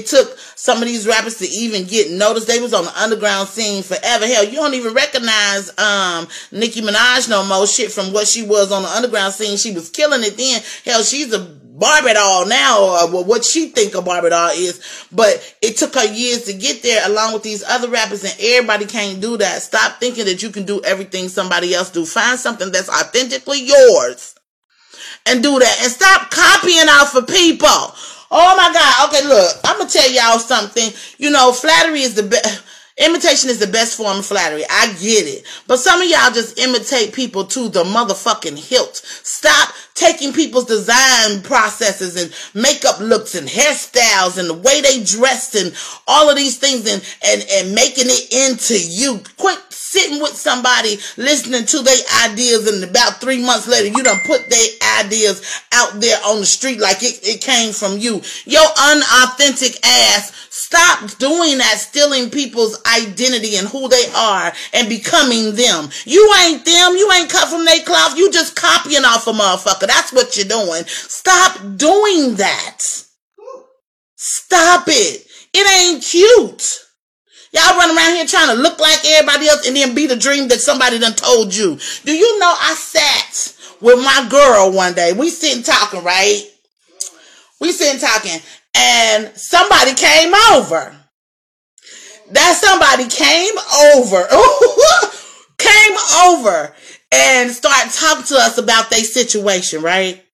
took some of these rappers to even get noticed? They was on the underground scene forever. Hell, you don't even recognize Nicki Minaj no more. Shit, from what she was on the underground scene, she was killing it then. Hell, she's a Barbie doll now, or what she think a Barbie doll is. But it took her years to get there along with these other rappers, and everybody can't do that. Stop thinking that you can do everything somebody else do. Find something that's authentically yours and do that. And stop copying off of people. Oh my God. Okay, look, I'm going to tell y'all something. You know, flattery is the best. Imitation is the best form of flattery. I get it. But some of y'all just imitate people to the motherfucking hilt. Stop taking people's design processes and makeup looks and hairstyles and the way they dressed and all of these things and making it into you. Quit sitting with somebody listening to their ideas and about 3 months later you done put their ideas out there on the street like it came from you. Your unauthentic ass. Stop doing that, stealing people's identity and who they are and becoming them. You ain't them. You ain't cut from their cloth. You just copying off a motherfucker. That's what you're doing. Stop doing that. Stop it. It ain't cute. Y'all run around here trying to look like everybody else and then be the dream that somebody done told you. Do you know I sat with my girl one day. We sitting talking, right? We sitting talking. And somebody came over. That somebody came over and started talking to us about their situation, right?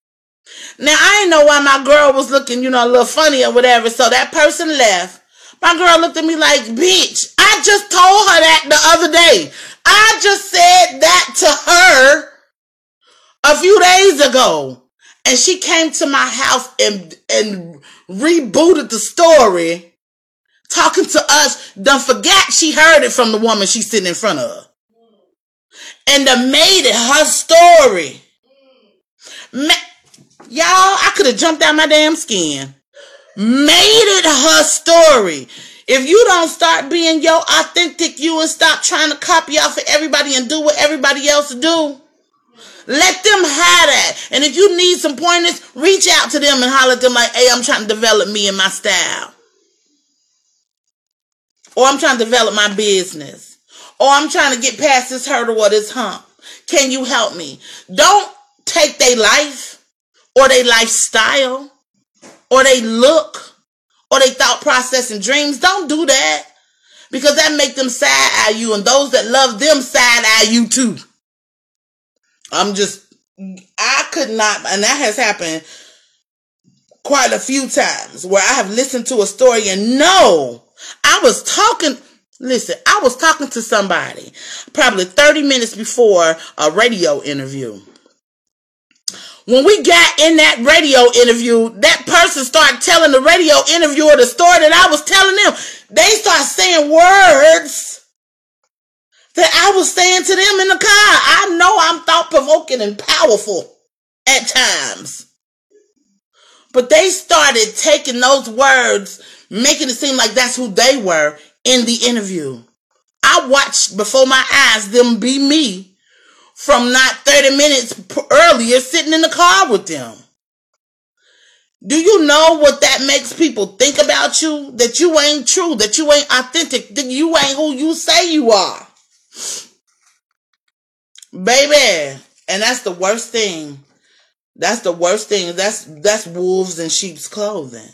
Now, I didn't know why my girl was looking, a little funny or whatever. So that person left. My girl looked at me like, bitch, I just told her that the other day. I just said that to her a few days ago. And she came to my house and rebooted the story, talking to us. Done forgot she heard it from the woman she's sitting in front of. And done made it her story. Y'all, I could have jumped out my damn skin. Made it her story. If you don't start being your authentic you and stop trying to copy off of everybody and do what everybody else do, let them have that. And if you need some pointers, reach out to them and holler at them like, hey, I'm trying to develop me and my style. Or I'm trying to develop my business. Or I'm trying to get past this hurdle or this hump. Can you help me? Don't take their life or their lifestyle or they look or they thought process and dreams. Don't do that, because that make them side-eye you, and those that love them side-eye you too. I could not, and that has happened quite a few times where I have listened to a story and I was talking to somebody probably 30 minutes before a radio interview. When we got in that radio interview, that person started telling the radio interviewer the story that I was telling them. They started saying words that I was saying to them in the car. I know I'm thought-provoking and powerful at times. But they started taking those words, making it seem like that's who they were in the interview. I watched before my eyes them be me from not 30 minutes earlier sitting in the car with them. Do you know what that makes people think about you? That you ain't true, that you ain't authentic, that you ain't who you say you are. Baby, and that's the worst thing. That's the worst thing. That's wolves in sheep's clothing.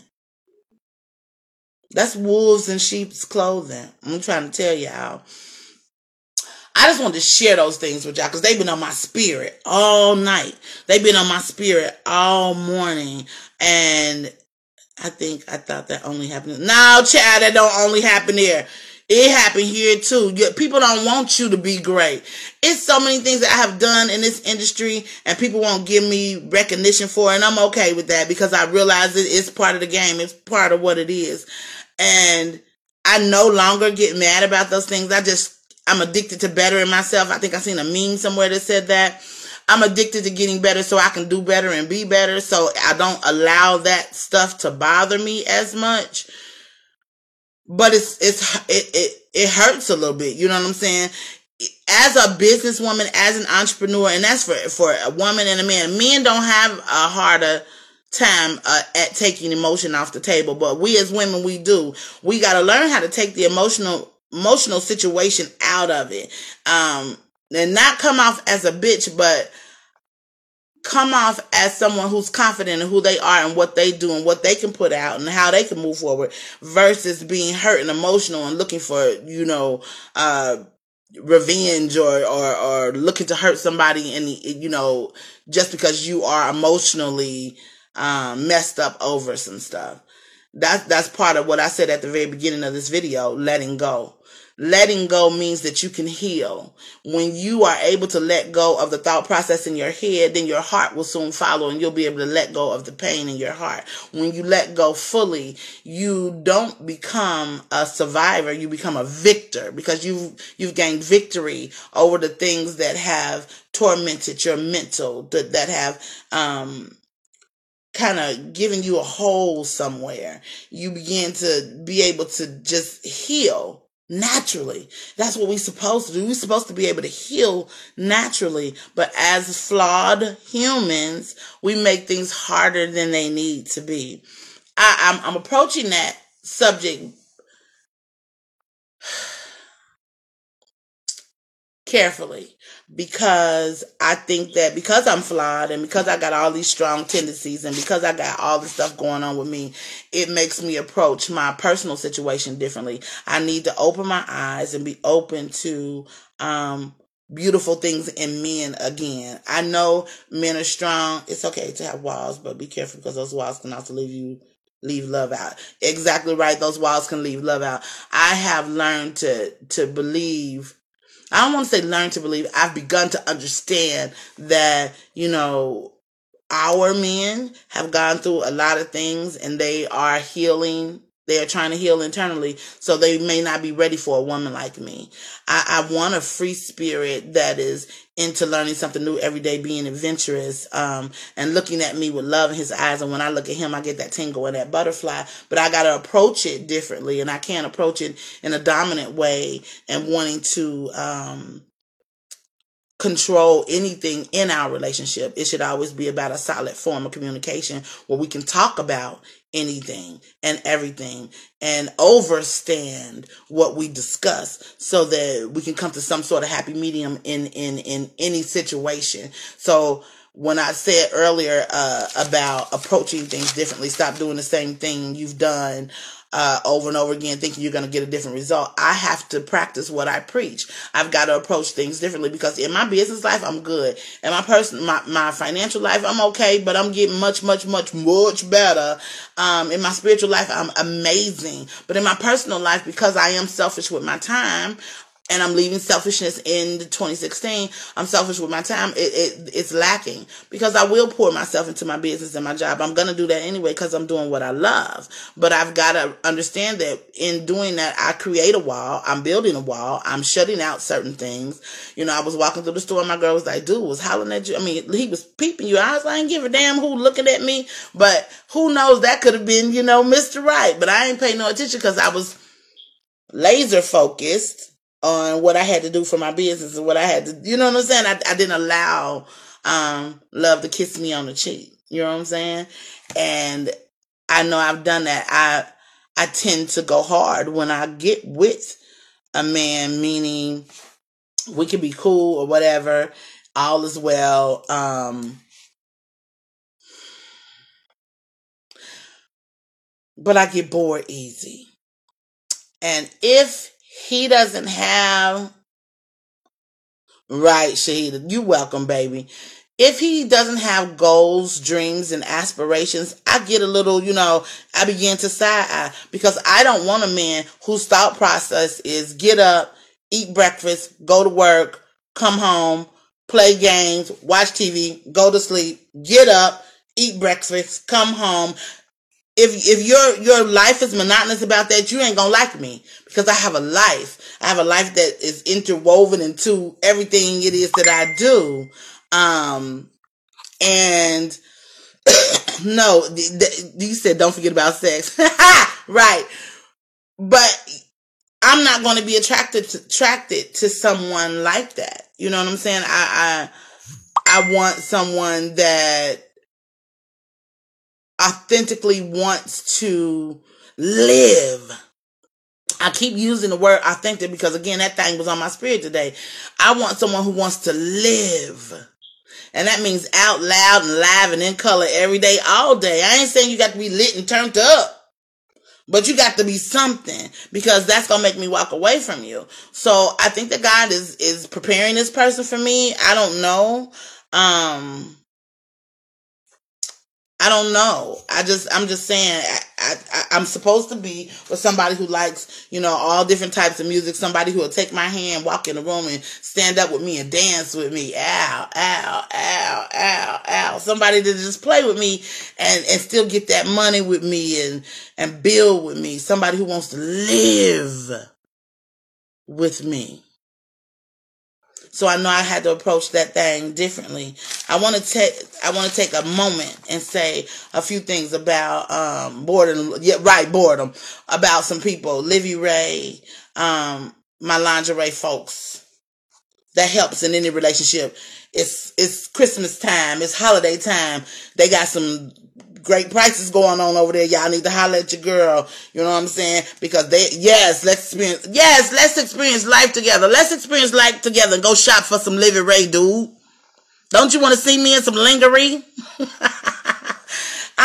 That's wolves in sheep's clothing. I'm trying to tell y'all. I just wanted to share those things with y'all because they've been on my spirit all night. They've been on my spirit all morning. And I thought that only happened. No, child, that don't only happen there. It happened here too. People don't want you to be great. It's so many things that I have done in this industry and people won't give me recognition for it. And I'm okay with that because I realize it's part of the game. It's part of what it is. And I no longer get mad about those things. I'm addicted to bettering myself. I think I seen a meme somewhere that said that. I'm addicted to getting better so I can do better and be better. So I don't allow that stuff to bother me as much. But it hurts a little bit. You know what I'm saying? As a businesswoman, as an entrepreneur, and that's for a woman and a man. Men don't have a harder time at taking emotion off the table. But we as women, we do. We got to learn how to take the emotional situation out of it. And not come off as a bitch, but come off as someone who's confident in who they are and what they do and what they can put out and how they can move forward versus being hurt and emotional and looking for, revenge or looking to hurt somebody and, just because you are emotionally messed up over some stuff. That's part of what I said at the very beginning of this video, letting go. Letting go means that you can heal. When you are able to let go of the thought process in your head, then your heart will soon follow and you'll be able to let go of the pain in your heart. When you let go fully, you don't become a survivor, you become a victor because you've gained victory over the things that have tormented your mental, that have kind of giving you a hole somewhere. You begin to be able to just heal naturally. That's what we're supposed to do. We're supposed to be able to heal naturally. But as flawed humans, we make things harder than they need to be. I'm approaching that subject carefully because I think that because I'm flawed and because I got all these strong tendencies and because I got all this stuff going on with me, it makes me approach my personal situation differently. I need to open my eyes and be open to beautiful things in men again. I know men are strong. It's okay to have walls, but be careful because those walls can also leave love out. Exactly right. Those walls can leave love out. I have learned to believe. I don't want to say learn to believe. I've begun to understand that, our men have gone through a lot of things and they are healing. They are trying to heal internally, so they may not be ready for a woman like me. I want a free spirit that is into learning something new every day, being adventurous, and looking at me with love in his eyes. And when I look at him, I get that tingle and that butterfly. But I got to approach it differently, and I can't approach it in a dominant way and wanting to control anything in our relationship. It should always be about a solid form of communication where we can talk about anything and everything and overstand what we discuss so that we can come to some sort of happy medium in any situation. So when I said earlier about approaching things differently, stop doing the same thing you've done over and over again, thinking you're going to get a different result. I have to practice what I preach. I've got to approach things differently because in my business life, I'm good. In my financial life, I'm okay, but I'm getting much, much, much, much better. In my spiritual life, I'm amazing. But in my personal life, because I am selfish with my time, and I'm leaving selfishness in 2016. I'm selfish with my time. It's lacking because I will pour myself into my business and my job. I'm going to do that anyway because I'm doing what I love. But I've got to understand that in doing that, I create a wall. I'm building a wall. I'm shutting out certain things. I was walking through the store and my girl was like, dude was hollering at you. I mean, he was peeping you. I was like, I ain't give a damn who looking at me. But who knows, that could have been, Mr. Right. But I ain't paying no attention because I was laser focused on what I had to do for my business and what I had to, you know what I'm saying? I didn't allow love to kiss me on the cheek. You know what I'm saying? And I know I've done that. I tend to go hard when I get with a man, meaning we can be cool or whatever. All is well. But I get bored easy. And if he doesn't have right, Shahida, you welcome, baby. If he doesn't have goals, dreams, and aspirations, I get a little, I begin to side eye because I don't want a man whose thought process is get up, eat breakfast, go to work, come home, play games, watch TV, go to sleep, get up, eat breakfast, come home. If your life is monotonous about that, you ain't gonna like me because I have a life. I have a life that is interwoven into everything it is that I do. And no, you said don't forget about sex. Right. But I'm not going to be attracted to someone like that. You know what I'm saying? I want someone that authentically wants to live. I keep using the word authentic because, again, that thing was on my spirit today. I want someone who wants to live. And that means out loud and live and in color every day, all day. I ain't saying you got to be lit and turned up. But you got to be something because that's going to make me walk away from you. So I think that God is preparing this person for me. I don't know. I don't know. I'm just saying I'm supposed to be with somebody who likes, all different types of music. Somebody who will take my hand, walk in the room and stand up with me and dance with me. Ow, ow, ow, ow, ow. Somebody to just play with me and still get that money with me and build with me. Somebody who wants to live with me. So I know I had to approach that thing differently. I want to take a moment and say a few things about boredom. Yeah, right, boredom. About some people. Livy Ray, my lingerie folks. That helps in any relationship. It's Christmas time. It's holiday time. They got some great prices going on over there. Y'all need to holler at your girl. You know what I'm saying? Because let's experience life together. Let's experience life together and go shop for some Livy Ray, dude. Don't you want to see me in some lingerie?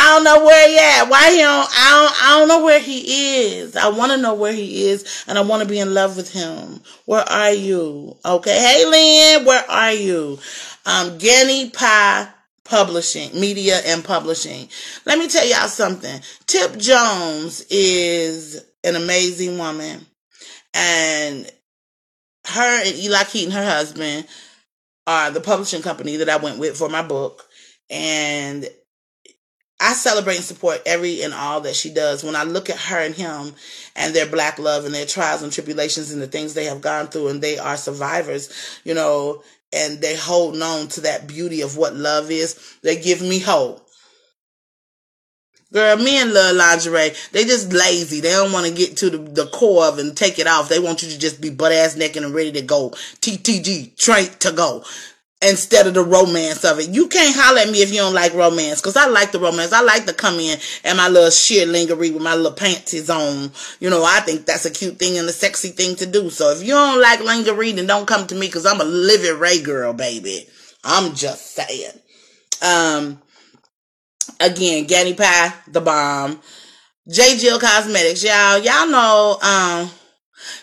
I don't know where he at. Why he don't? I don't know where he is. I want to know where he is, and I want to be in love with him. Where are you? Okay, hey Lynn, where are you? Genny Pie Publishing, Media and Publishing. Let me tell y'all something. Tip Jones is an amazing woman, and her and Eli Keaton, her husband, are the publishing company that I went with for my book, and I celebrate and support every and all that she does. When I look at her and him and their black love and their trials and tribulations and the things they have gone through, and they are survivors, you know, and they hold on to that beauty of what love is, they give me hope. Girl, men love lingerie. They just lazy. They don't want to get to the core of it and take it off. They want you to just be butt ass naked and ready to go. TTG, straight to go. Instead of the romance of it. You can't holler at me if you don't like romance, because I like the romance. I like to come in and my little sheer lingerie with my little panties on. You know, I think that's a cute thing and a sexy thing to do. So if you don't like lingerie, then don't come to me, because I'm a living Ray girl, baby. I'm just saying. Again, Genny Pie, the bomb. J. Jill Cosmetics, y'all. Y'all know,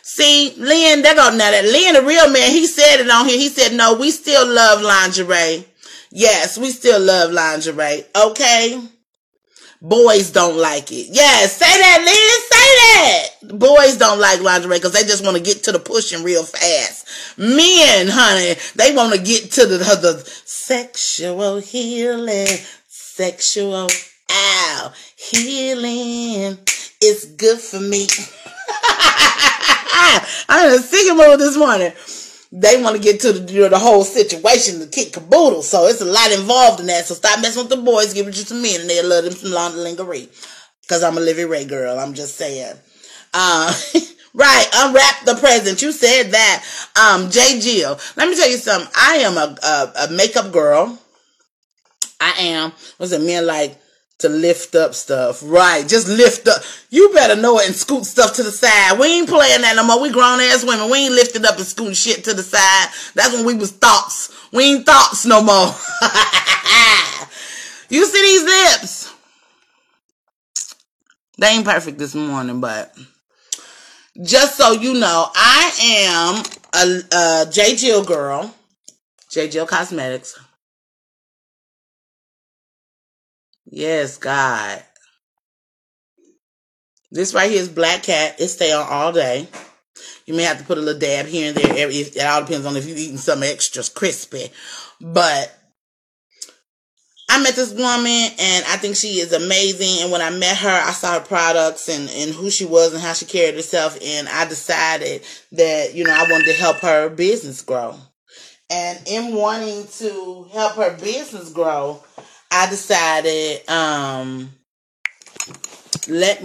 see, Lynn, there go now that Lynn, the real man, he said it on here. He said, no, we still love lingerie. Yes, we still love lingerie. Okay? Boys don't like it. Yes, say that, Lynn, say that. Boys don't like lingerie because they just want to get to the pushing real fast. Men, honey, they want to get to the sexual healing. Sexual healing. It's good for me. I'm in a singing mood this morning. They want to get to the whole situation, the kick caboodle. So it's a lot involved in that. So stop messing with the boys. Give it to some men, and they'll love them some lingerie. Because I'm a Livy Ray girl. I'm just saying. Right. Unwrap the present. You said that. J. Jill. Let me tell you something. I am a makeup girl. I am. What's it men like? To lift up stuff. Right. Just lift up. You better know it and scoot stuff to the side. We ain't playing that no more. We grown ass women. We ain't lifted up and scooting shit to the side. That's when we was thoughts. We ain't thoughts no more. You see these lips? They ain't perfect this morning, but just so you know, I am a J. Jill girl. J. Jill Cosmetics. Yes, God. This right here is Black Cat. It stay on all day. You may have to put a little dab here and there. It all depends on if you're eating something extra crispy. But I met this woman, and I think she is amazing. And when I met her, I saw her products and who she was and how she carried herself. And I decided that, you know, I wanted to help her business grow. And in wanting to help her business grow, I decided, I'm going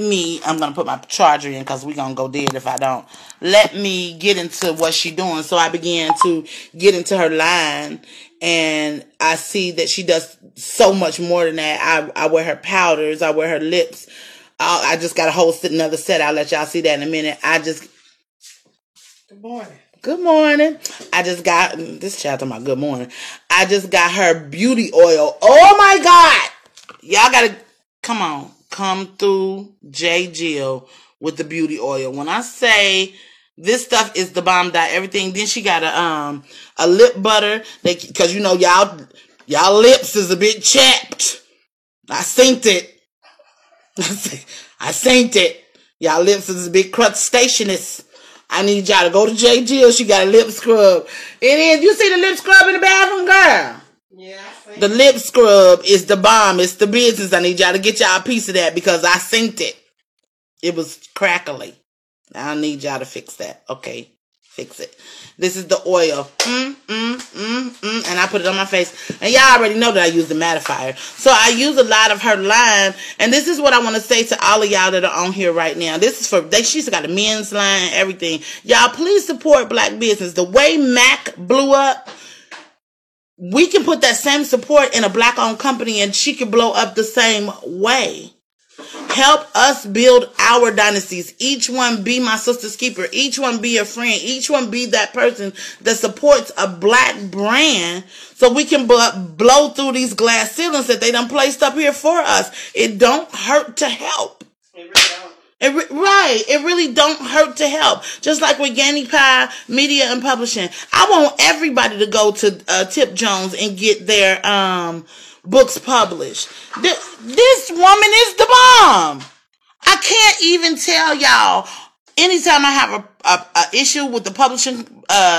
to put my charger in because we're going to go dead if I don't. Let me get into what she's doing. So I began to get into her line, and I see that she does so much more than that. I wear her powders. I wear her lips. I just got a whole another set. I'll let y'all see that in a minute. Good morning. Good morning. I just got, this child talking about good morning. I just got her beauty oil. Oh my God. Y'all gotta, come through J. Jill with the beauty oil. When I say this stuff is the bomb dot everything, then she got a lip butter. Cause you know, y'all lips is a bit chapped. I synced it. I synced it. Y'all lips is a bit crustaceanous. I need y'all to go to J. Jill. She got a lip scrub. It is. You see the lip scrub in the bathroom, girl? Yeah, I see. The lip scrub is the bomb. It's the business. I need y'all to get y'all a piece of that because I synced it. It was crackly. I need y'all to fix that. Okay. Fix it. This is the oil. And I put it on my face. And y'all already know that I use the mattifier. So I use a lot of her line. And this is what I want to say to all of y'all that are on here right now. This is for, she's got a men's line, everything. Y'all, please support black business. The way Mac blew up, we can put that same support in a black-owned company and she can blow up the same way. Help us build our dynasties. Each one be my sister's keeper. Each one be a friend. Each one be that person that supports a black brand so we can blow through these glass ceilings that they done placed up here for us. It don't hurt to help. It really don't. It really don't hurt to help. Just like with Ganny Pie Media and Publishing. I want everybody to go to Tip Jones and get their books published. This woman is the bomb. I can't even tell y'all. Anytime I have a issue with the publishing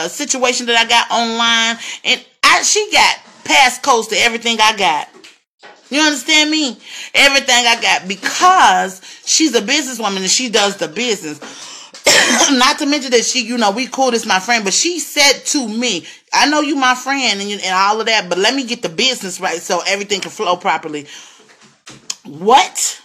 situation that I got online, and she got passcodes to everything I got. You understand me? Everything I got, because she's a businesswoman and she does the business. Not to mention that she, we cool, this my friend, but she said to me, I know you my friend and all of that, but let me get the business right so everything can flow properly. What?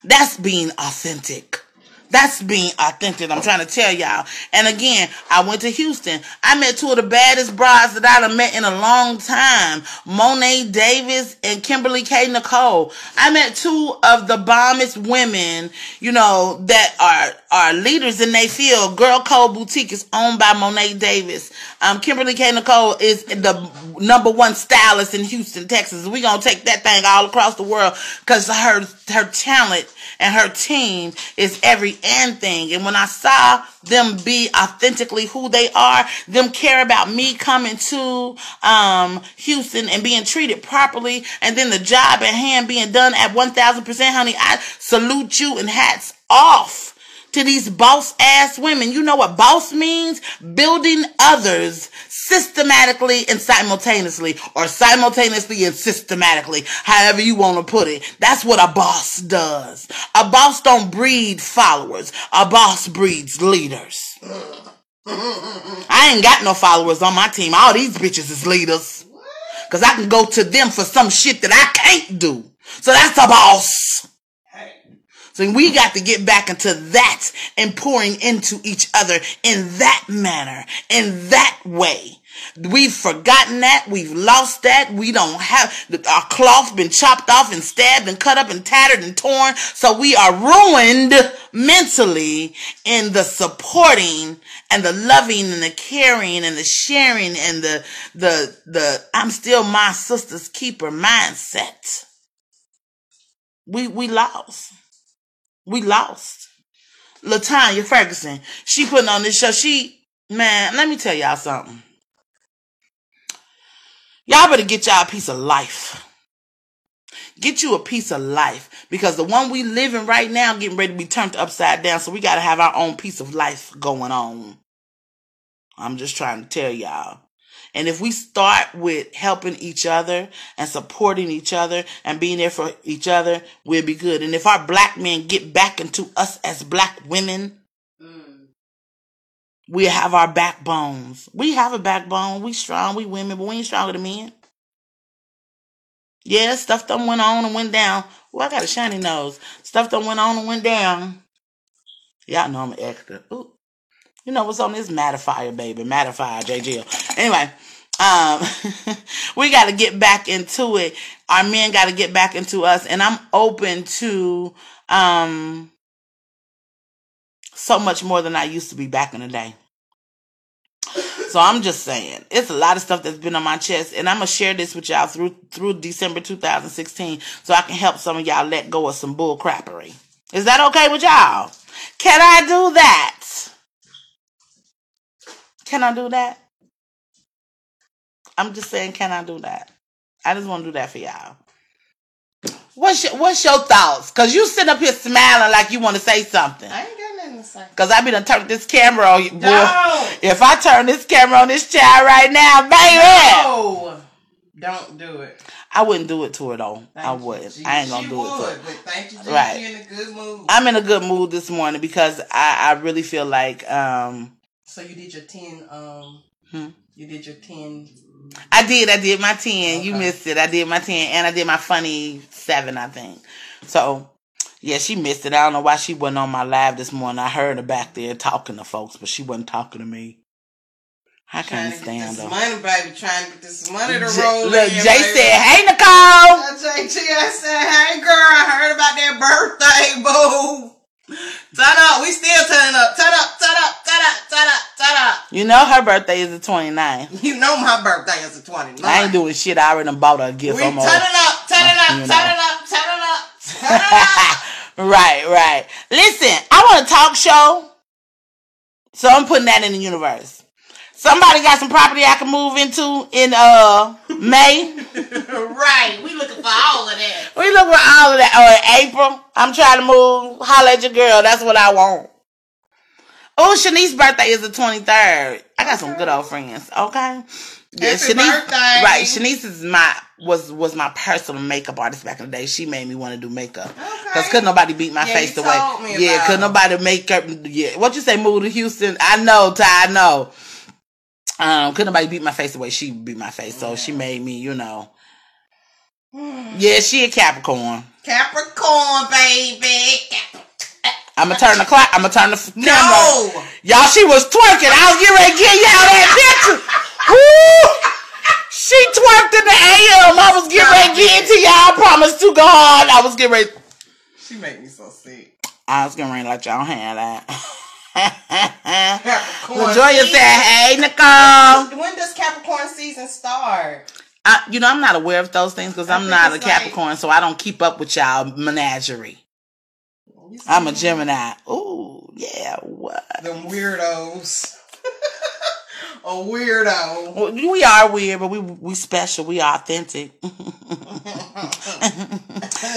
That's being authentic. That's being authentic. I'm trying to tell y'all. And again, I went to Houston. I met two of the baddest brides that I've met in a long time. Monet Davis and Kimberly K. Nicole. I met two of the bombest women, that are leaders in their field. Girl Code Boutique is owned by Monet Davis. Kimberly K. Nicole is the #1 stylist in Houston, Texas. We're going to take that thing all across the world because her talent and her team is every thing. And when I saw them be authentically who they are, them care about me coming to Houston and being treated properly, and then the job at hand being done at 1,000%, honey, I salute you and hats off to these boss ass women. You know what boss means? Building others systematically and simultaneously, or simultaneously and systematically, however you want to put it. That's what a boss does. A boss don't breed followers. A boss breeds leaders. I ain't got no followers on my team. All these bitches is leaders. Because I can go to them for some shit that I can't do. So that's a boss. So we got to get back into that and pouring into each other in that manner, in that way. We've forgotten that. We've lost that. We don't have, our cloth been chopped off and stabbed and cut up and tattered and torn. So we are ruined mentally in the supporting and the loving and the caring and the sharing and the I'm still my sister's keeper mindset. We lost. We lost. LaTanya Ferguson, she putting on this show. Man, let me tell y'all something. Y'all better get y'all a piece of life. Get you a piece of life. Because the one we living right now getting ready to be turned upside down. So we got to have our own piece of life going on. I'm just trying to tell y'all. And if we start with helping each other and supporting each other and being there for each other, we'll be good. And if our black men get back into us as black women, we have our backbones. We have a backbone. We strong. We women, but we ain't stronger than men. Yeah, stuff done went on and went down. Well, I got a shiny nose. Stuff done went on and went down. Y'all know I'm an extra. Ooh. You know what's on this Matterfire, baby. Matterfire, JGL. Anyway, we got to get back into it. Our men got to get back into us. And I'm open to so much more than I used to be back in the day. So I'm just saying, it's a lot of stuff that's been on my chest. And I'm going to share this with y'all through December 2016 so I can help some of y'all let go of some bull crappery. Is that okay with y'all? Can I do that? Can I do that? I'm just saying, can I do that? I just want to do that for y'all. What's your thoughts? Because you sit up here smiling like you want to say something. I ain't got nothing to say. Because I be done turn this camera on. No. If I turn this camera on this child right now, baby. No. Don't do it. I wouldn't do it to her, though. I wouldn't. I ain't going to do it to her. But thank you, G. Right. You're in a good mood. I'm in a good mood this morning because I really feel like... So you did your 10... You did your 10... I did my 10. Okay. You missed it. I did my 10 and I did my funny 7, I think. So, yeah, she missed it. I don't know why she wasn't on my live this morning. I heard her back there talking to folks, but she wasn't talking to me. I can't stand her. Money, baby. Trying to get this money to roll in. Look, Jay said, "Hey, Nicole." JT, I said, "Hey, girl, I heard about that birthday, boo. Turn up. We still turning up. Turn up, turn up, turn up, turn up, turn up." You know her birthday is the 29th. You know my birthday is the 29th. I ain't doing shit. I already done bought her a gift. We turn it up, turn it up, turn it up, turn it up, turn it up. Right. Listen, I want a talk show. So I'm putting that in the universe. Somebody got some property I can move into in May. Right. We looking for all of that. We looking for all of that. Or in April. I'm trying to move. Holla at your girl. That's what I want. Oh, Shanice's birthday is the 23rd. I got some good old friends. Okay. Yeah, Happy Shanice, birthday. right. Shanice is was my personal makeup artist back in the day. She made me want to do makeup. Because couldn't nobody beat my face the way. Yeah, couldn't nobody make up. Yeah. What you say, move to Houston? I know, Ty, I know. Couldn't nobody beat my face the way she beat my face. So she made me, you know. Yeah, she a Capricorn. Capricorn, baby. I'm gonna turn the clock. I'm gonna turn the camera. No. Y'all, she was twerking. I was getting ready to give y'all that picture. Woo! She twerked in the AM. I was getting ready to get it to y'all. I promise to God. I was getting ready. She made me so sick. I was getting ready to let y'all have that. Capricorn LaJoya said, "Hey, Nicole." When does Capricorn season start? I'm not aware of those things because I'm not a Capricorn, so I don't keep up with y'all menagerie. I'm a Gemini. Ooh, yeah, what? Them weirdos. A weirdo. Well, we are weird, but we special. We authentic.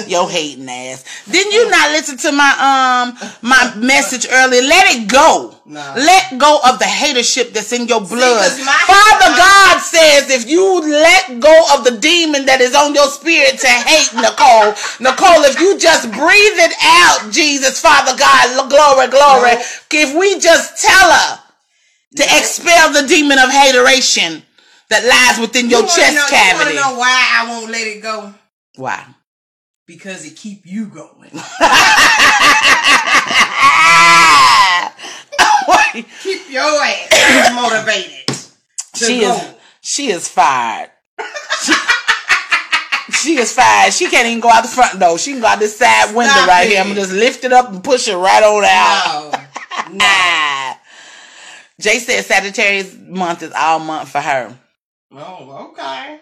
Yo hating ass. Didn't you not listen to my message earlier? Let it go. No. Let go of the hatership that's in your blood. Father God says if you let go of the demon that is on your spirit to hate, Nicole, if you just breathe it out, Jesus, Father God, glory. No. If we just tell her to expel the demon of hateration that lies within your chest cavity. You want to know why I won't let it go? Why? Because it keep you going. Keep your ass motivated. She is fired. She is fired. She can't even go out the front door. She can go out this side window here. I'm gonna just lift it up and push it right on out. No. Jay said Sagittarius month is all month for her. Oh, okay.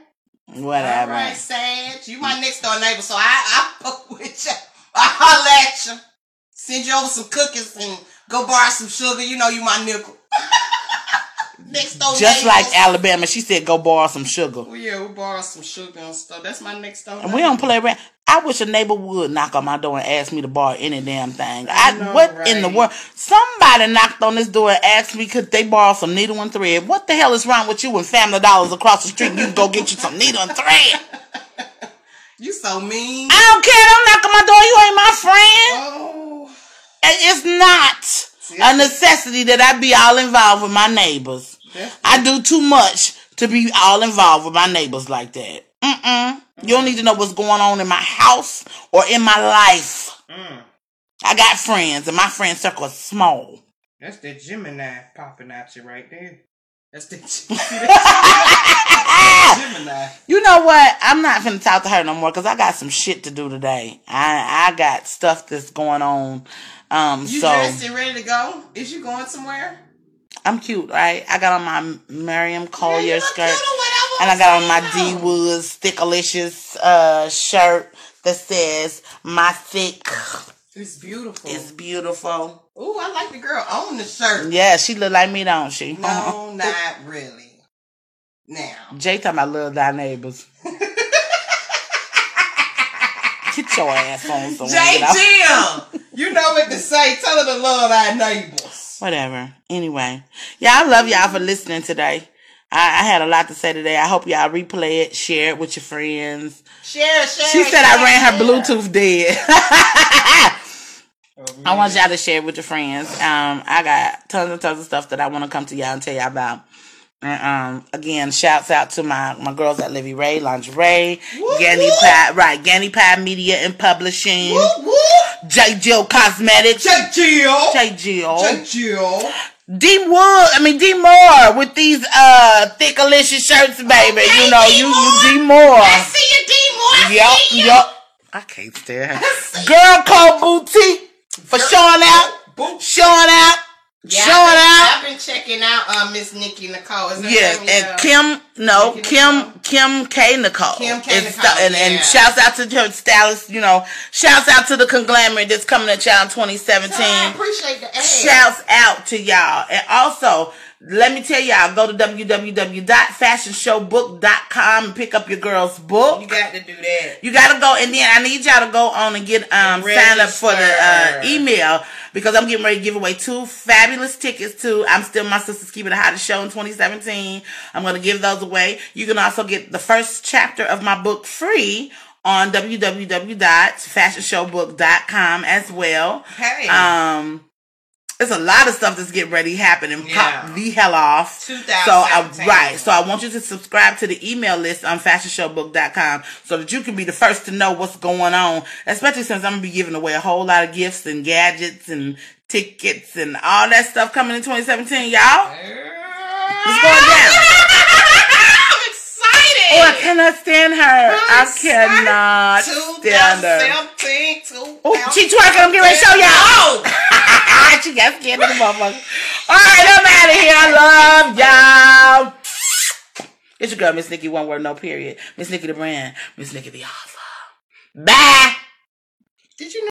Whatever. All right, Sag. You my next door neighbor, so I fuck with you. I holla at you. Send you over some cookies and go borrow some sugar. You know you my nickel. Next door just neighbors. like Alabama, she said go borrow some sugar. Well, yeah, we borrow some sugar and stuff. That's my next door neighbor. And we don't play around. I wish a neighbor would knock on my door and ask me to borrow any damn thing. In the world? Somebody knocked on this door and asked me could they borrow some needle and thread. What the hell is wrong with you when Family Dollar's across the street and you can go get you some needle and thread? You so mean. I don't care. Don't knock on my door. You ain't my friend. Oh. It's not a necessity that I be all involved with my neighbors. I do too much to be all involved with my neighbors like that. You don't need to know what's going on in my house or in my life. I got friends, and my friend circle is small. That's that Gemini popping at you right there. That's the Gemini. You know what? I'm not finna talk to her no more because I got some shit to do today. I got stuff that's going on. You dressed and ready to go? Is you going somewhere? I'm cute, right? I got on my Miriam Collier skirt. And I got on my D Woods Thickalicious shirt that says my thick. It's beautiful. It's beautiful. Ooh, I like the girl on the shirt. Yeah, she look like me, don't she? No, not really. Now. Jay talking about love thy neighbors. Get your ass on somewhere. Jay Jill! You know what to say. Tell her to love thy neighbors. Whatever. Anyway. Yeah, I love y'all for listening today. I had a lot to say today. I hope y'all replay it, share it with your friends. Share. She said I ran her Bluetooth dead. I want y'all to share it with your friends. I got tons and tons of stuff that I want to come to y'all and tell y'all about. Again, shouts out to my girls at Livy Ray Lingerie, Ganny Pie Media and Publishing, J. Jill Cosmetics, J. Jill, D Moore with these thick delicious shirts, baby. Okay, you know, D. you Moore. D Moore. I see you, D. Moore. Yup. I can't stand her. Girl Code Boutique for showing out. Showing out. Yeah, showing out. I've been checking out Miss Nikki Nicole. Is Yes, and Kim K. Nicole. Kim K. Nicole. And shouts out to her stylist, you know. Shouts out to the conglomerate that's coming at y'all in 2017. I appreciate the ad. Shouts out to y'all. And also, let me tell y'all, go to www.fashionshowbook.com and pick up your girl's book. You got to do that. You got to go, and then I need y'all to go on and get sign up for the email, because I'm getting ready to give away 2 fabulous tickets to I'm Still My Sister's Keeping It Hottest show in 2017. I'm going to give those away. You can also get the first chapter of my book free on www.fashionshowbook.com as well. Hey. There's a lot of stuff that's getting ready to happen and pop the hell off. 2017. So I want you to subscribe to the email list on fashionshowbook.com so that you can be the first to know what's going on, especially since I'm going to be giving away a whole lot of gifts and gadgets and tickets and all that stuff coming in 2017, y'all. It's going down. I'm excited. Oh, I cannot stand her. I cannot stand her. 2017. Oh, she twerking. I'm getting ready to show y'all. She got scared of the motherfucker. Alright, I'm out of here. I love y'all. It's your girl, Miss Nikki, one word, no period. Miss Nikki the brand. Miss Nikki the author. Bye. Did you know